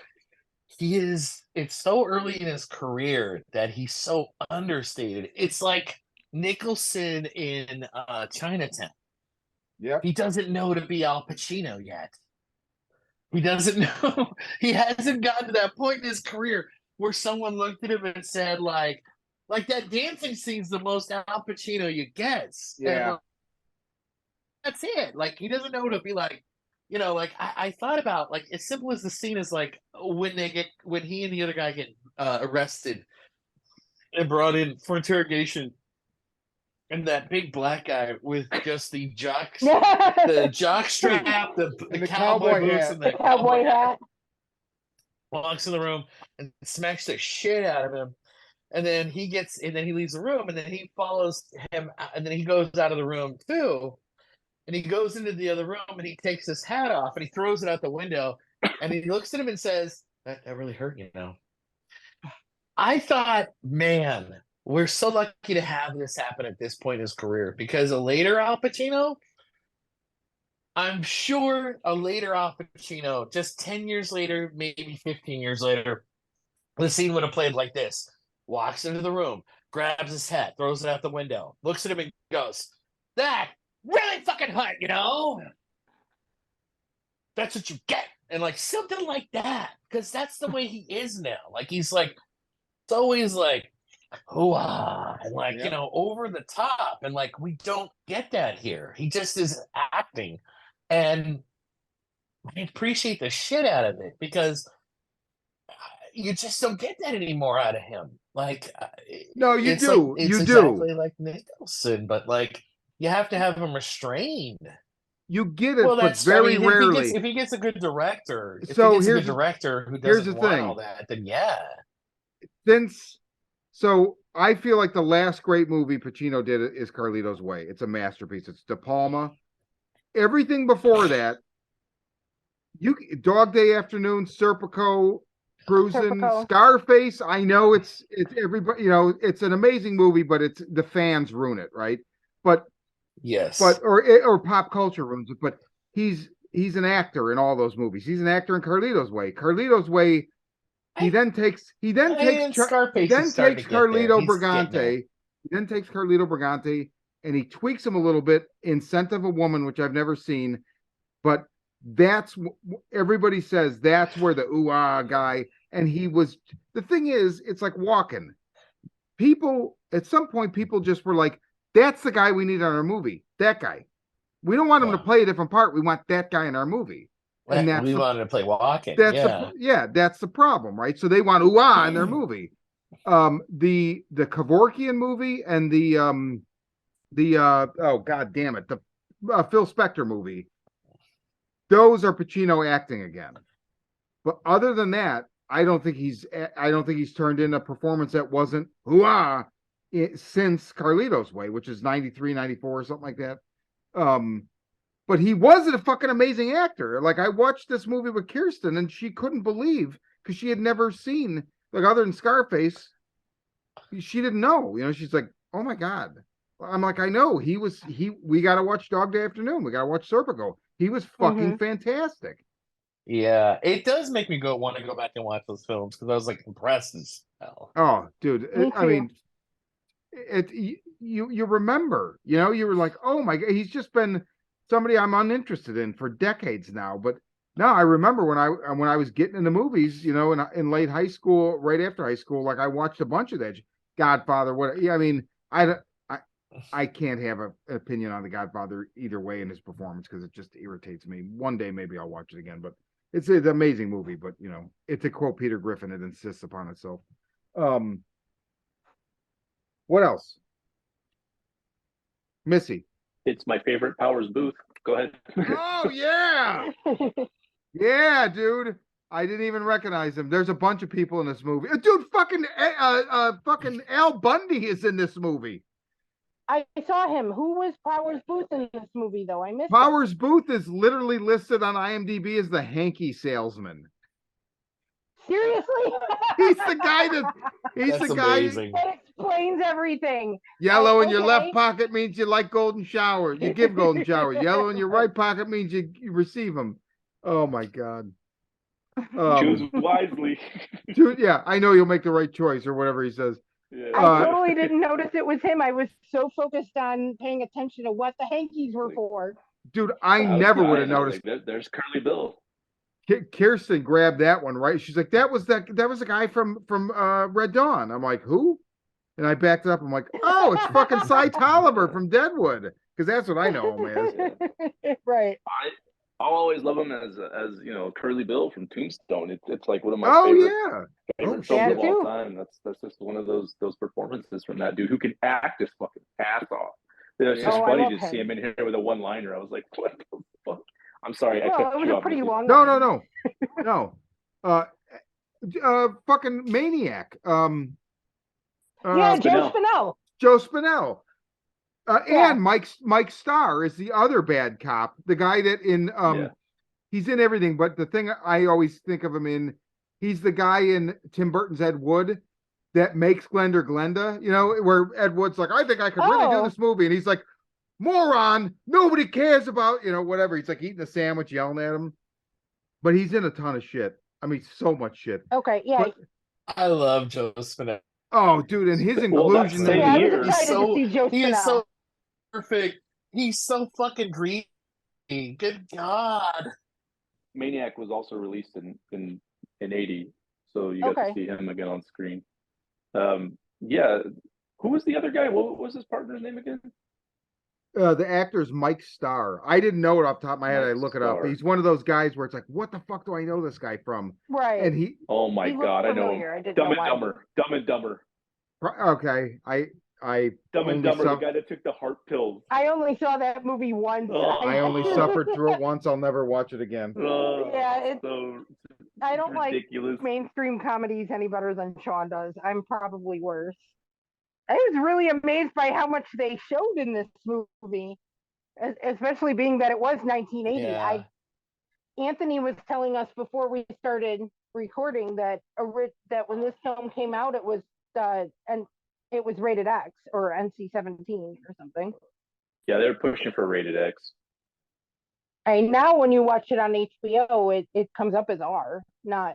it's so early in his career that he's so understated. It's like Nicholson in Chinatown.
Yep.
He doesn't know to be Al Pacino yet. He doesn't know. He hasn't gotten to that point in his career where someone looked at him and said, like that dancing scene's the most Al Pacino you get.
Yeah.
And, that's it. Like, he doesn't know to be like, like I thought about, like, as simple as the scene is, like, when he and the other guy get arrested and brought in for interrogation, and that big black guy with just the jock strap, the cowboy boots,
hat.
and the
Cowboy hat.
walks in the room and smacks the shit out of him. And then he leaves the room, and then he follows him, and then he goes out of the room too. And he goes into the other room and he takes his hat off and he throws it out the window. And he looks at him and says, that really hurt, I thought, man, we're so lucky to have this happen at this point in his career, because a later Al Pacino, I'm sure a later Al Pacino, just 10 years later, maybe 15 years later, the scene would have played like this. Walks into the room, grabs his hat, throws it out the window, looks at him and goes, that really fucking hot, That's what you get. And like something like that. Because that's the way he is now. Like, he's like, it's always like, and like, over the top. And like, we don't get that here. He just is acting. And I appreciate the shit out of it, because you just don't get that anymore out of him. Like,
no, you
it's
do.
Like, it's
you
exactly
do.
like Nicholson, but like, you have to have him restrained.
You get it,
Well,
but very rarely.
If he gets a good director,
who
doesn't want all that, then yeah.
So I feel like the last great movie Pacino did is Carlito's Way. It's a masterpiece. It's De Palma. Everything before that, Dog Day Afternoon, Serpico, Cruising, Scarface. I know it's everybody. It's an amazing movie, but it's the fans ruin it, right? But
yes,
or pop culture ruins it. But he's an actor in all those movies. He's an actor in Carlito's Way. Carlito's Way. He then takes Carlito Brigante. He then takes Carlito Brigante and he tweaks him a little bit in Scent of a Woman, which I've never seen, but that's everybody says that's where the ooh-ah guy. and he was. The thing is, it's like walking. People at some point, people just were like, "That's the guy we need on our movie. That guy. We don't want him to
Yeah.
play a different part. We want that guy in our movie." And that's
We
the,
wanted to play Walken.
that's
Yeah.
that's the problem, right? So they want in their movie. The Kevorkian movie and the oh god damn it, the Phil Spector movie. Those are Pacino acting again. But other than that, I don't think he's turned in a performance that wasn't since Carlito's Way, which is 93, 94 or something like that. But he was a fucking amazing actor. Like, I watched this movie with Kirsten and she couldn't believe, because she had never seen, like, other than Scarface, she didn't know. She's like, oh my god. I'm like, I know. We got to watch Dog Day Afternoon. We got to watch Serpico. He was fucking fantastic.
Yeah, it does make me want to go back and watch those films, because I was like impressed as hell.
Oh, dude. I mean, you remember, you were like, oh my god, he's just been somebody I'm uninterested in for decades now. But no, I remember when I was getting into movies, in late high school, right after high school, like I watched a bunch of that. Godfather. What? Yeah, I mean, I can't have an opinion on the Godfather either way in his performance, because it just irritates me. One day maybe I'll watch it again, but it's an amazing movie. But it's a quote Peter Griffin. It insists upon itself. What else? Missy.
It's my favorite Powers Booth. Go ahead.
Oh yeah. Yeah, dude. I didn't even recognize him. There's a bunch of people in this movie. Dude, fucking Al Bundy is in this movie.
I saw him. Who was Powers Booth in this movie, though? I missed
Powers Booth is literally listed on IMDb as the hanky salesman.
Seriously?
He's the guy that. He's
That's
the guy
amazing.
That explains everything.
Yellow in your
Okay.
left pocket means you like golden showers. You give golden showers. Yellow in your right pocket means you receive them. Oh my god.
Choose wisely.
Dude, yeah, I know you'll make the right choice or whatever he says.
Yeah.
I totally didn't notice it was him. I was so focused on paying attention to what the hankies were for.
Dude, I never would have noticed.
Like, there's Curly Bill.
Kirsten grabbed that one, right? She's like, that was a guy from Red Dawn. I'm like, who? And I backed up. I'm like, oh, it's fucking Cy Tolliver from Deadwood, because that's what I know him as.
Right.
I'll always love him as Curly Bill from Tombstone. It's like one of my favorite films of all time. That's just one of those performances from that dude who can act his fucking ass off. It's just funny to see him in here with a one-liner. I was like, what the fuck? I'm sorry.
Well, it was a pretty long.
No. Fucking Maniac.
Yeah, Joe Spinell.
Joe Spinell. And Mike Starr is the other bad cop, the guy that he's in everything, but the thing I always think of him in, he's the guy in Tim Burton's Ed Wood that makes Glenda, where Ed Wood's like, I think I could really do this movie, and he's like, moron, nobody cares about, whatever. He's like eating a sandwich, yelling at him, but he's in a ton of shit. I mean, so much shit.
Okay, yeah.
But I love Joe Spinell.
Oh, dude, and his inclusion.
He's so perfect. He's so fucking greedy. Good God.
Maniac was also released in 80, so you got to see him again on screen. Yeah. Who was the other guy? What was his partner's name again?
The actor's Mike Starr. I didn't know it off the top of my head. I look it up. He's one of those guys where it's like, what the fuck do I know this guy from?
Right.
And he.
Oh my god, I know him. Dumb and Dumber.
Okay,
Dumb and Dumber, the guy that took the heart pills.
I only saw that movie once.
I only suffered through it once. I'll never watch it again.
Yeah, I don't
ridiculous.
Like mainstream comedies any better than Sean does. I'm probably worse. I was really amazed by how much they showed in this movie, especially being that it was 1980.
Yeah.
Anthony was telling us before we started recording that when this film came out, it was rated X or NC-17 or something.
Yeah, they were pushing for rated X.
And now when you watch it on HBO, it comes up as R, not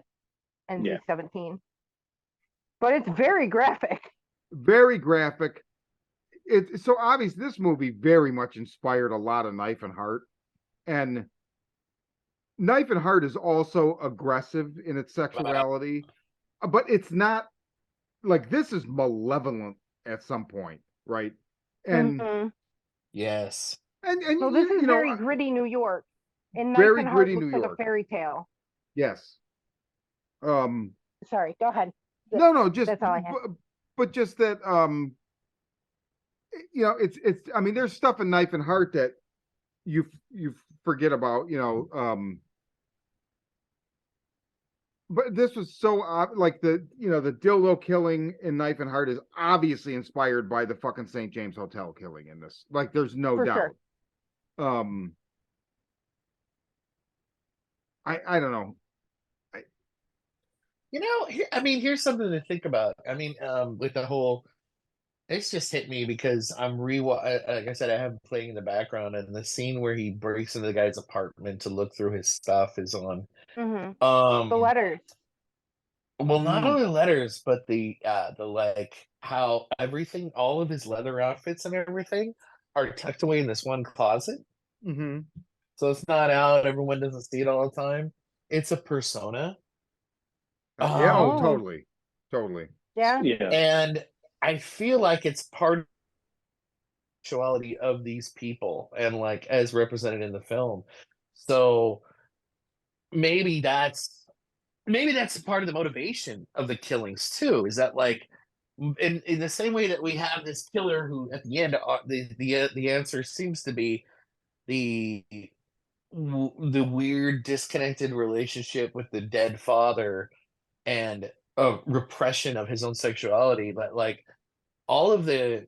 NC-17. Yeah. But it's very graphic.
Very graphic. It's so obvious this movie very much inspired a lot of Knife and Heart. And Knife and Heart is also aggressive in its sexuality. but it's not like this is malevolent at some point, right? And
Mhm.
Yes.
So this is
you know,
very gritty New York, and Knife
very
and Heart
gritty New
looks like a
York.
fairy tale.
Yes.
Sorry, go ahead.
No, just
That's all I had.
but just that you know, it's I mean, there's stuff in Knife and Heart that you forget about, you know, but this was so like the, you know, the dildo killing in Knife and Heart is obviously inspired by the fucking St. James Hotel killing in this. Like, there's no
For
doubt.
sure.
I don't know.
You know, I mean, here's something to think about. I mean, with the whole, it's just hit me because I'm like I said, I have playing in the background, and the scene where he breaks into the guy's apartment to look through his stuff is on.
Hmm. The
Um,
letters.
well, not only letters, but the like how everything, all of his leather outfits and everything are tucked away in this one closet.
Mm-hmm.
So it's not out. Everyone doesn't see it all the time. It's a persona.
Yeah, oh,
Oh.
totally. Totally.
Yeah.
Yeah.
And I feel like it's part of the sexuality of these people and like as represented in the film. So maybe that's part of the motivation of the killings too, is that like in the same way that we have this killer who at the end the answer seems to be the the weird disconnected relationship with the dead father and a repression of his own sexuality, but like all of the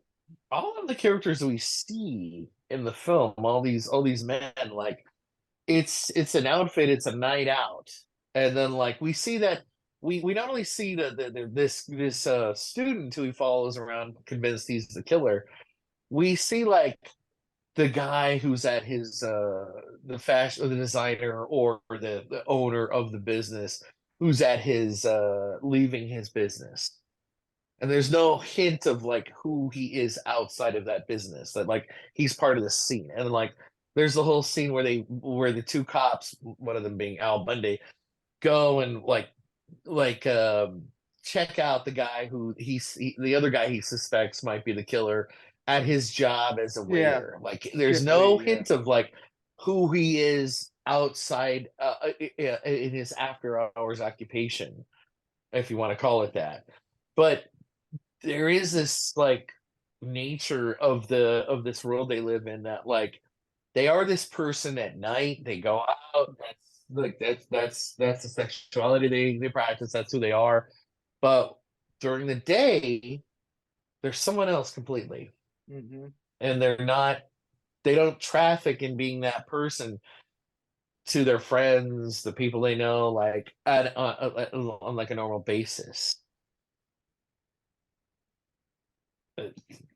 all of the characters we see in the film, all these men, like it's an outfit, it's a night out, and then like we see that we not only see this student who he follows around convinced he's the killer, we see like the guy who's at his the fashion or the designer or the owner of the business who's at his leaving his business, and there's no hint of like who he is outside of that business, that like he's part of the scene. And like there's the whole scene where the two cops, one of them being Al Bundy, go and like check out the guy who the other guy he suspects might be the killer at his job as a
Yeah.
waiter. Like there's
Shift
no
lead, yeah.
hint of like who he is outside in his after hours occupation, if you want to call it that. But there is this like nature of this world they live in, that like they are this person at night, they go out, that's the sexuality they practice, that's who they are. But during the day they're someone else completely,
Mm-hmm.
and they don't traffic in being that person to their friends, the people they know, like on like a normal basis.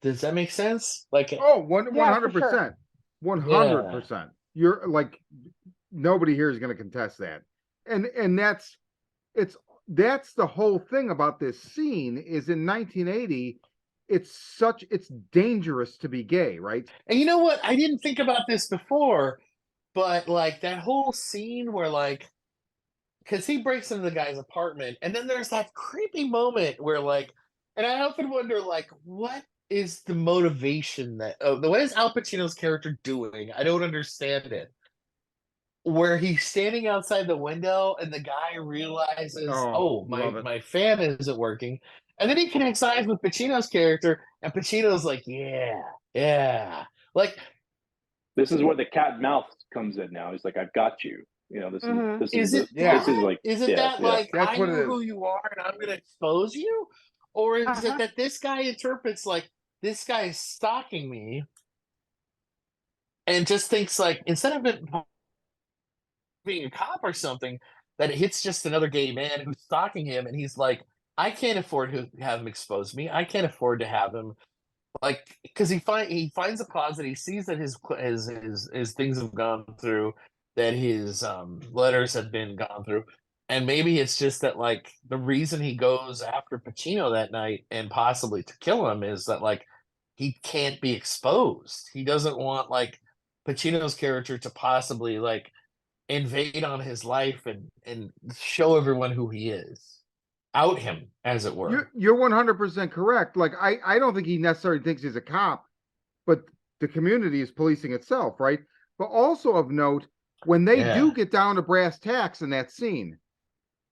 Does that make sense? Like,
Oh,
Yeah, for sure.
100%.
yeah.
100%. You're like, nobody here is going to contest that. And that's the whole thing about this scene is in 1980, it's dangerous to be gay, right?
And you know what? I didn't think about this before, but like that whole scene where like, because he breaks into the guy's apartment, and then there's that creepy moment where like, and I often wonder like, what is the motivation what is Al Pacino's character doing? I don't understand it. Where he's standing outside the window and the guy realizes,
Oh,
oh,
love it.
my fan isn't working. And then he connects eyes with Pacino's character, and Pacino's like, yeah, yeah. Like,
This is where the cat and mouse comes in now. He's like, I've got you. You know,
Mhm.
is it
Yeah.
this is like
Isn't that
yeah.
like,
That's
I
what it
know who
is.
you are and I'm gonna expose you? Or is it
Uh-huh.
that this guy interprets like this guy is stalking me and just thinks like, instead of it being a cop or something, that it's just another gay man who's stalking him, and he's like, I can't afford to have him expose me. I can't afford to have him, like, because he finds a closet, he sees that his things have gone through, that his letters have been gone through, and maybe it's just that like the reason he goes after Pacino that night and possibly to kill him is that like he can't be exposed. He doesn't want like Pacino's character to possibly like invade on his life and show everyone who he is. out him, as it were.
You're 100% correct. Like, I don't think he necessarily thinks he's a cop, but the community is policing itself, right? But also of note, when they do get down to brass tacks in that scene,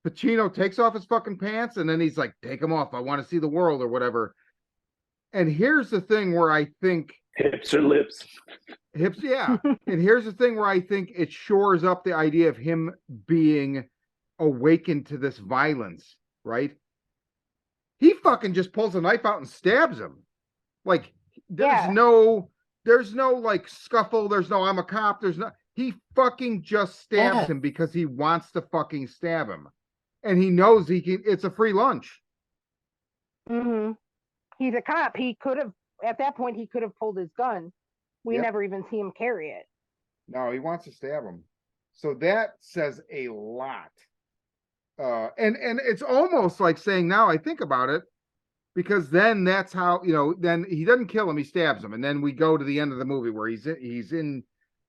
Pacino takes off his fucking pants and then he's like, take them off. I want to see the world or whatever. And here's the thing where I think
hips or lips.
Hips, yeah. And here's the thing where I think it shores up the idea of him being awakened to this violence, right? He fucking just pulls a knife out and stabs him. Like, there's no like scuffle, there's no I'm a cop, he fucking just stabs him because he wants to fucking stab him. And he knows it's a free lunch.
Mm-hmm. He's a cop. He could have, at that point, he could have pulled his gun. We never even see him carry it.
No, he wants to stab him. So that says a lot. And it's almost like saying, now I think about it, because then that's how, then he doesn't kill him, he stabs him. And then we go to the end of the movie where he's in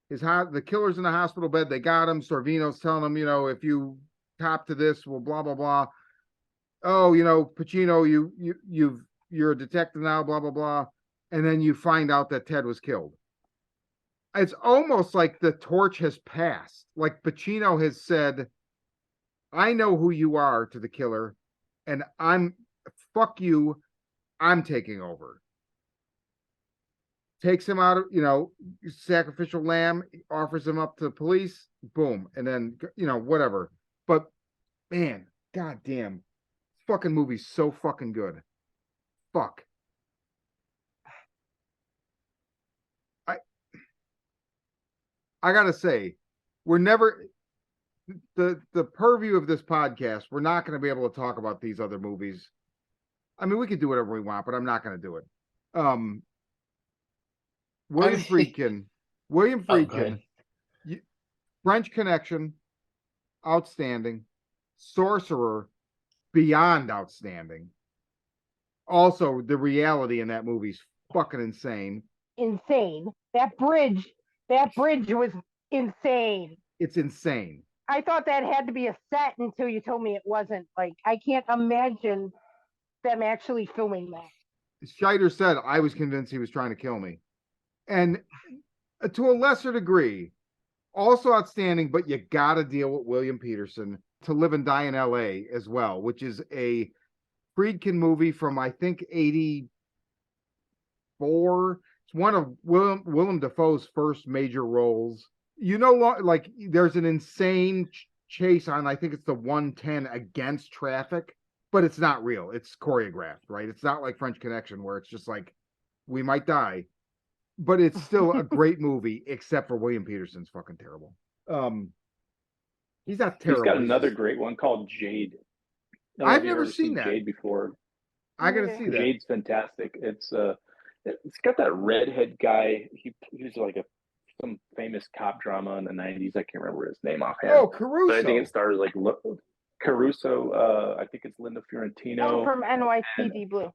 his the killer's in the hospital bed, they got him. Sorvino's telling him, if you cop to this, well, blah, blah, blah. Oh, Pacino, you're a detective now, blah, blah, blah. And then you find out that Ted was killed. It's almost like the torch has passed. Like Pacino has said, I know who you are to the killer, and fuck you, I'm taking over. Takes him out of, sacrificial lamb, offers him up to the police, boom, and then, whatever. But, man, goddamn, fucking movie's so fucking good. Fuck. I gotta say, we're never the purview of this podcast. We're not going to be able to talk about these other movies. I mean, we could do whatever we want, but I'm not going to do it. William Friedkin, French Connection, outstanding. Sorcerer, beyond outstanding. Also, the reality in that movie's fucking insane.
Insane. That bridge was insane.
It's insane.
I thought that had to be a set until you told me it wasn't. Like, I can't imagine them actually filming that.
Scheider said, I was convinced he was trying to kill me. And to a lesser degree, also outstanding, but you gotta deal with William Peterson, To Live and Die in LA as well, which is a Friedkin movie from, I think, 84. It's one of Willem Dafoe's first major roles. Like, there's an insane chase on, I think it's the 110 against traffic, but it's not real. It's choreographed, right? It's not like French Connection where it's just like, we might die. But it's still a great movie, except for William Peterson's fucking terrible. He's not terrible.
He's got another great one called Jade.
I've never seen that.
Jade before.
I gotta see that.
Jade's fantastic. It's got that redhead guy. He was like some famous cop drama in the 90s. I can't remember his name offhand.
Oh, Caruso.
But I think it started like Caruso. I think it's Linda Fiorentino.
From NYPD Blue.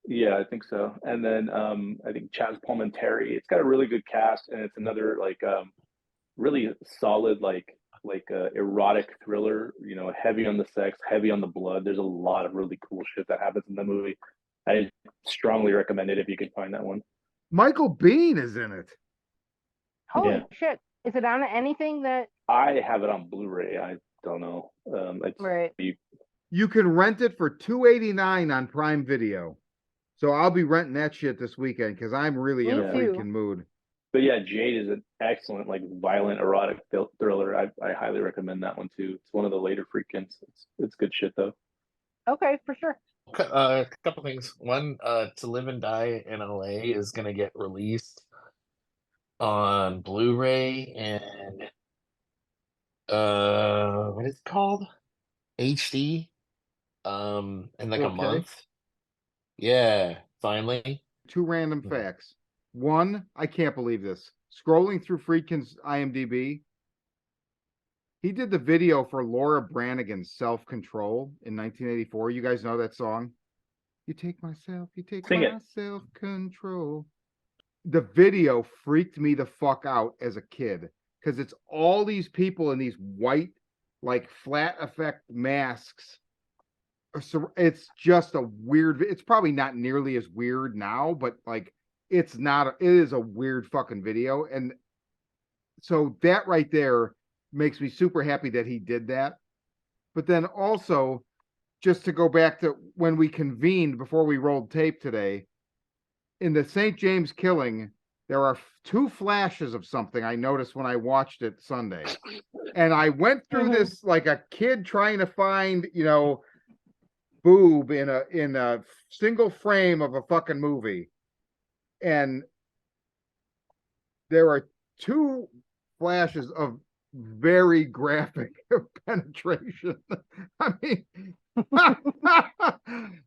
Yeah, I think so. And then I think Chaz Palminteri. It's got a really good cast, and it's another really solid erotic thriller. Heavy on the sex, heavy on the blood. There's a lot of really cool shit that happens in the movie. I strongly recommend it if you can find that one.
Michael Biehn is in it.
Holy shit! Is it on anything that?
I have it on Blu-ray. I don't know. It's
right.
You can rent it for $2.89 on Prime Video. So I'll be renting that shit this weekend because I'm really in a Friedkin mood.
But yeah, Jade is an excellent, violent, erotic thriller. I highly recommend that one too. It's one of the later Friedkins. It's good shit though.
Okay, for sure.
A couple things. One, To Live and Die in LA is going to get released on Blu-ray and what is it called? HD. In a month. Yeah, finally. 2
random facts. One, I can't believe this. Scrolling through Friedkin's IMDb, he did the video for Laura Branigan's Self-Control in 1984. You guys know that song? You take my self-control. The video freaked me the fuck out as a kid because it's all these people in these white, flat effect masks it's just a weird. It's probably not nearly as weird now, but like it's not. It is a weird fucking video, and so that right there makes me super happy that he did that. But then also, just to go back to when we convened before we rolled tape today, in the St. James killing, there are two flashes of something I noticed when I watched it Sunday. And I went through this like a kid trying to find, boob in a single frame of a fucking movie. And there are two flashes of very graphic penetration. I mean,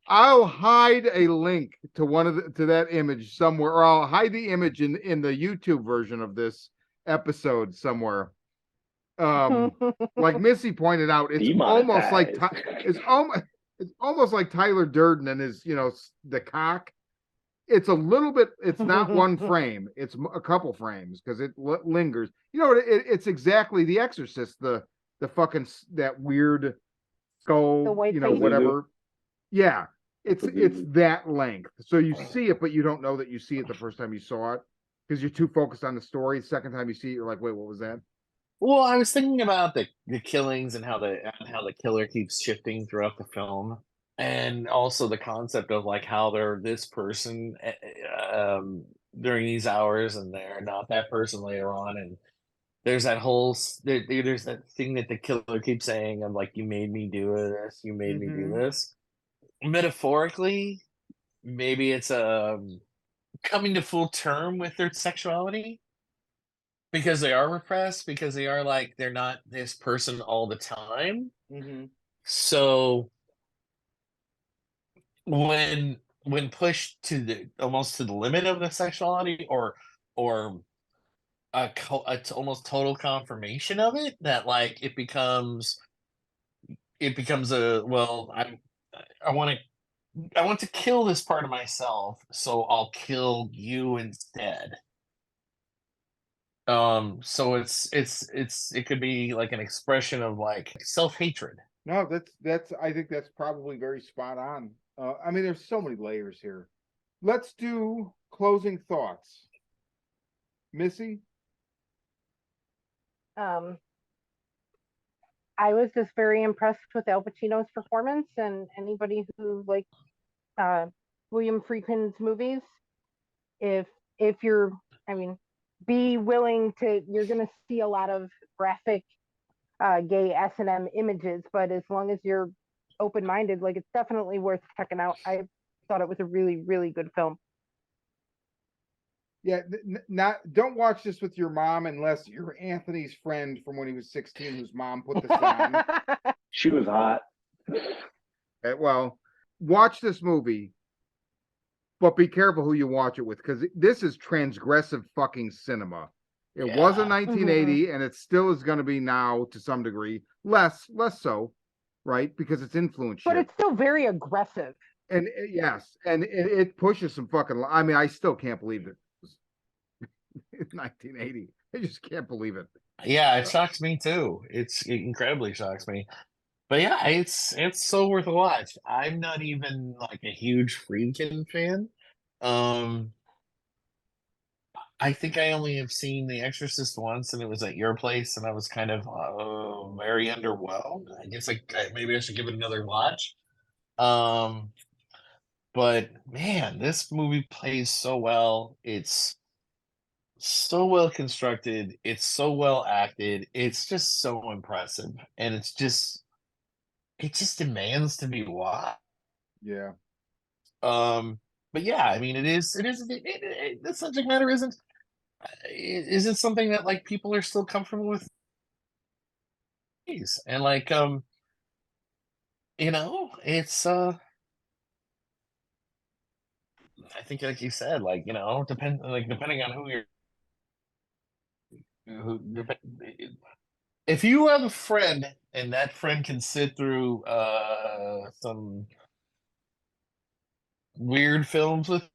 I'll hide a link to to that image somewhere, or I'll hide the image in the YouTube version of this episode somewhere. Like Missy pointed out, it's almost like it's almost like Tyler Durden and his, the cock. It's a little bit. It's not one frame. It's a couple frames because it lingers. It's exactly The Exorcist. The fucking that weird skull. Whatever. Yeah, it's that length. So you see it, but you don't know that you see it the first time you saw it because you're too focused on the story. The second time you see it, you're like, wait, what was that?
Well, I was thinking about the killings and how the killer keeps shifting throughout the film, and also the concept of like how they're this person during these hours and they're not that person later on, and there's that whole there's that thing that the killer keeps saying of like, you made me do this, you made me do this. Metaphorically, maybe it's coming to full term with their sexuality. Because they are repressed, because they are like, they're not this person all the time. So when pushed to the almost to the limit of the sexuality, or it's almost total confirmation of it, that like it becomes a, well, I want to kill this part of myself, so I'll kill you instead. So it could be like an expression of like self-hatred.
No, that's I think that's probably very spot on. I mean, there's so many layers here. Let's do closing thoughts. Missy?
I was just very impressed with Al Pacino's performance, and anybody who likes William Friedkin's movies, if you're, be willing to, you're going to see a lot of graphic gay S&M images, but as long as you're open-minded, like, it's definitely worth checking out. I thought it was a really, really good film.
Yeah, don't watch this with your mom unless you're Anthony's friend from when he was 16 whose mom put this on.
She was hot.
Well, watch this movie, but be careful who you watch it with, because this is transgressive fucking cinema. It was in 1980, and it still is going to be now to some degree, less so, right? Because it's influence shit.
But it's still very aggressive.
And yes, and it pushes some fucking. I mean, I still can't believe it. It's 1980. I just can't believe it.
Yeah, it shocks me too. It incredibly shocks me. But yeah, it's so worth a watch. I'm not even like a huge Friedkin fan. I think I only have seen The Exorcist once, and it was at your place, and I was kind of very underwhelmed. I guess maybe I should give it another watch. But man, this movie plays so well. It's so well constructed. It's so well acted. It's just so impressive, and it just demands to be watched.
Yeah.
But yeah, I mean, the subject matter isn't something that like people are still comfortable with, and like it's I think, like you said, like, depending on who if you have a friend and that friend can sit through some weird films with,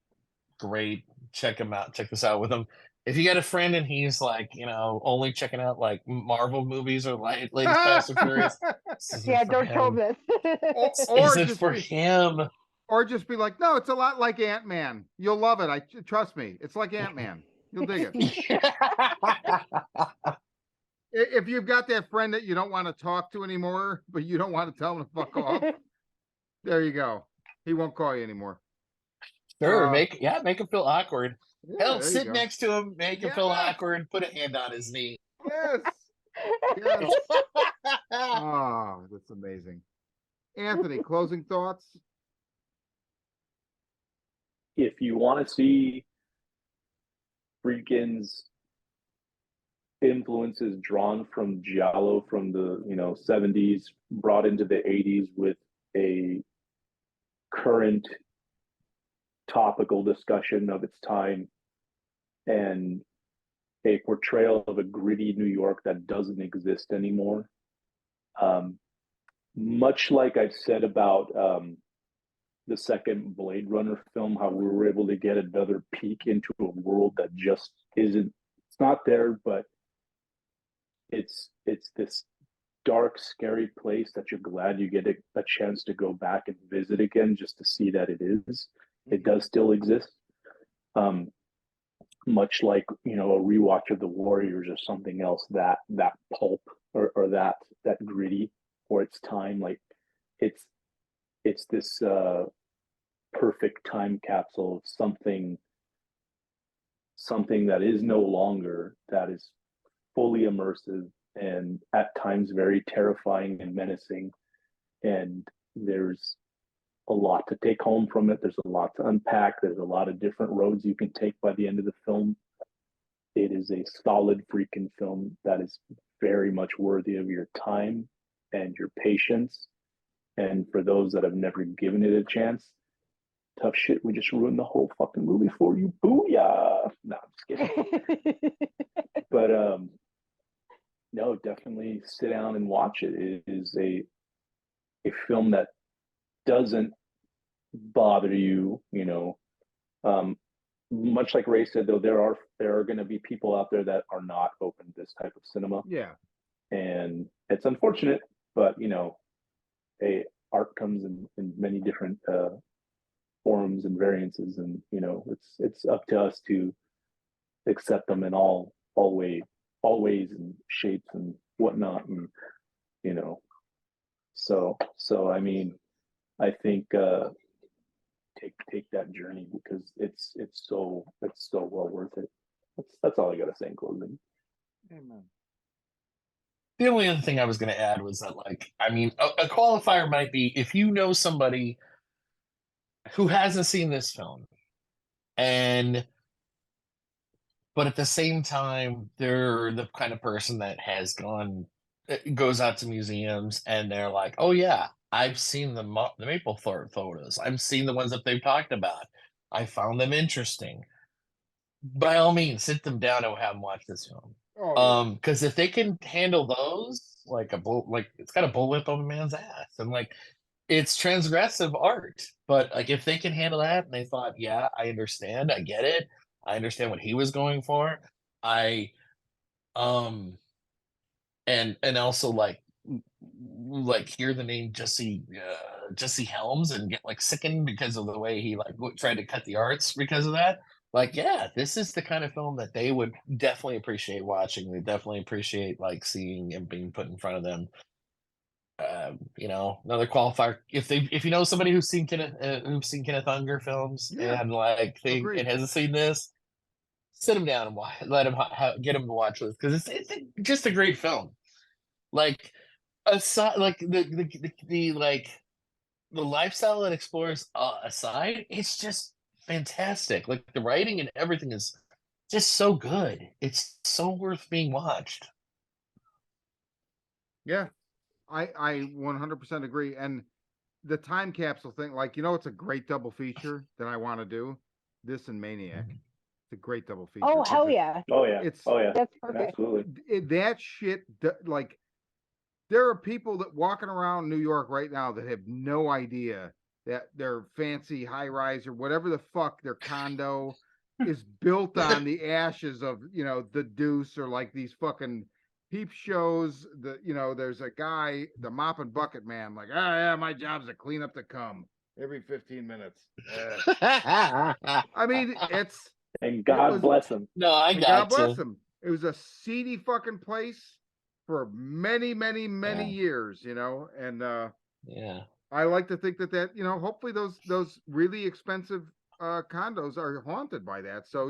great, check this out with them. if you got a friend and he's like, only checking out like Marvel movies or like latest Fast and Furious, this isn't
Yeah,
for
don't tell him
him.
this.
This
Or
isn't
just
for
be,
him.
or just be like, no, it's a lot like Ant-Man. You'll love it. Trust me. It's like Ant-Man. You'll dig it. If you've got that friend that you don't want to talk to anymore, but you don't want to tell him to fuck off, there you go. He won't call you anymore.
Sure, make him feel awkward.
Yeah,
Hell,
there you
sit
go.
next to him, make him feel awkward, put a hand on his knee.
Yes. Yes. Oh, that's amazing. Anthony, closing thoughts?
If you want to see Friedkin's influences drawn from Giallo from the 70s, brought into the 80s with a current topical discussion of its time and a portrayal of a gritty New York that doesn't exist anymore. Much like I've said about the second Blade Runner film, how we were able to get another peek into a world that just isn't, it's not there, but it's this dark, scary place that you're glad you get a chance to go back and visit again just to see that it does still exist. Much like a rewatch of The Warriors or something else, that pulp or that gritty for its time, like it's this perfect time capsule of something that is no longer, that is fully immersive and at times very terrifying and menacing. And there's a lot to take home from it. There's a lot to unpack. There's a lot of different roads you can take by the end of the film. It is a solid Friedkin film that is very much worthy of your time and your patience. And for those that have never given it a chance, tough shit, we just ruined the whole fucking movie for you. Booyah! No, I'm just kidding. But no, definitely sit down and watch it. It is a film that doesn't bother you, much like Ray said, though, there are going to be people out there that are not open to this type of cinema.
Yeah.
And it's unfortunate, but art comes in many different forms and variances, and it's up to us to accept them in all ways and shapes and whatnot, and so I mean, I think take that journey, because it's so well worth it. That's all I gotta say in closing.
Amen.
The only other thing I was going to add was that, like, I mean, a qualifier might be if you know somebody who hasn't seen this film, but at the same time, they're the kind of person that goes out to museums and they're like, oh yeah, I've seen the Mapplethorpe photos. I've seen the ones that they've talked about. I found them interesting. By all means, sit them down and have them watch this film.
Oh, yeah.
Because if they can handle those, like it's got a bullet on a man's ass, and like it's transgressive art. But like if they can handle that, and they thought, yeah, I understand, I get it, I understand what he was going for. I and also like hear the name Jesse Helms and get like sickened because of the way he like tried to cut the arts because of that. Like, yeah, this is the kind of film that they would definitely appreciate watching. They definitely appreciate like seeing and being put in front of them. Another qualifier, if you know somebody who's seen Kenneth Unger films,
Yeah.
and like
Agreed.
and hasn't seen this, sit him down and let him get him to watch this, because it's just a great film. Like, aside, like the like the lifestyle it explores aside, it's just fantastic. Like the writing and everything is just so good. It's so worth being watched.
Yeah. I 100% agree. And the time capsule thing, like, it's a great double feature that I want to do. This and Maniac. It's a great double feature.
Oh, hell yeah.
Oh yeah.
That's perfect.
Absolutely.
That shit, like, there are people that walking around New York right now that have no idea that their fancy high rise or whatever the fuck their condo is built on the ashes of, the Deuce, or like these fucking peep shows. There's a guy, the mop and bucket man, like, yeah, my job's to clean up the cum every 15 minutes. I mean,
And God bless him.
No, I
and
got
God bless
you.
him. It was a seedy fucking place for many, many, many years, and
Yeah.
I like to think that hopefully those really expensive condos are haunted by that. So,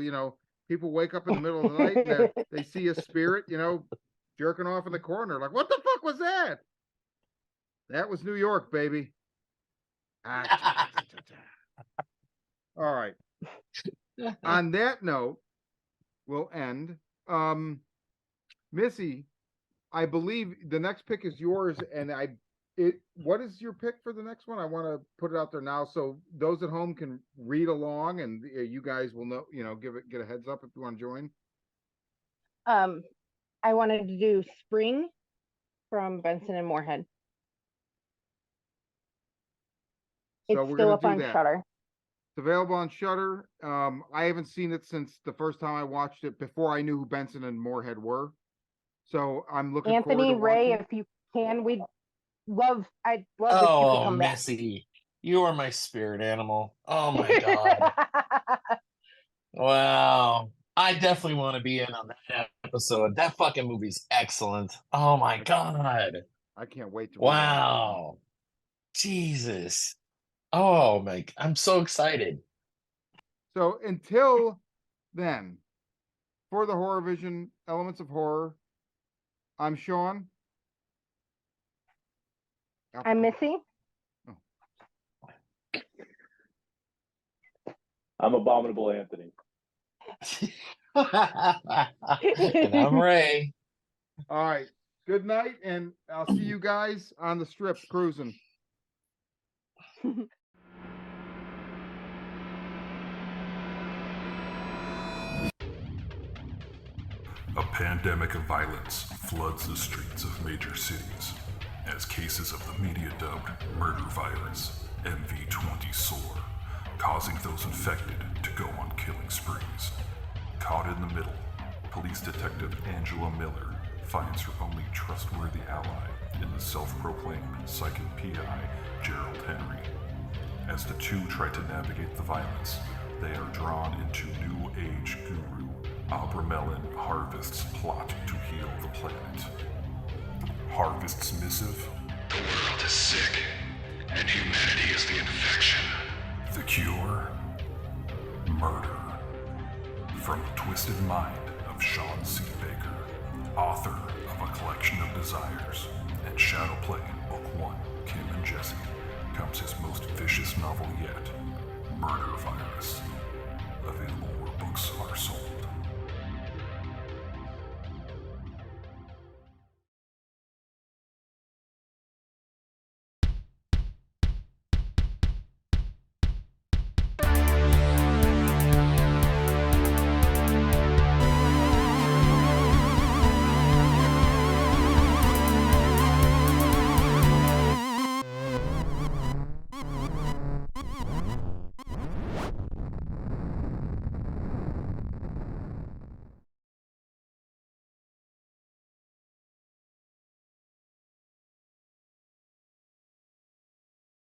people wake up in the middle of the night and they see a spirit, jerking off in the corner. Like, what the fuck was that? That was New York, baby. All right. On that note, we'll end. Missy, I believe the next pick is yours, and what is your pick for the next one? I want to put it out there now so those at home can read along, and you guys will know, get a heads up if you want to join.
I wanted to do Spring from Benson and Moorhead.
So
It's
we're
still
gonna
up
do
on
that.
Shudder.
It's available on Shudder. I haven't seen it since the first time I watched it, before I knew who Benson and Moorhead were. So I'm looking
Anthony
forward to
Ray,
watching.
if you can, I'd love if you could
Oh,
come back.
Missy, you are my spirit animal. Oh my God. Wow. I definitely want to be in on that episode. That fucking movie's excellent. Oh my God.
I can't wait to read
Wow. Jesus. Oh my, I'm so excited.
So until then, for the Horror Vision Elements of Horror, I'm Sean.
I'm Missy.
I'm Abominable Anthony.
And I'm Ray.
All right. Good night, and I'll see you guys on the strips cruising.
A pandemic of violence floods the streets of major cities as cases of the media-dubbed murder virus, MV20, soar, causing those infected to go on killing sprees. Caught in the middle, police detective Angela Miller finds her only trustworthy ally in the self-proclaimed psychic PI, Gerald Henry. As the two try to navigate the violence, they are drawn into New Age guru Abramelin Harvest's plot to heal the planet. Harvest's missive?
The world is sick, and humanity is the infection.
The cure? Murder. From the twisted mind of Sean C. Baker, author of A Collection of Desires and Shadowplay in Book 1, Kim and Jesse, comes his most vicious novel yet, Murder Virus. Available where books are sold.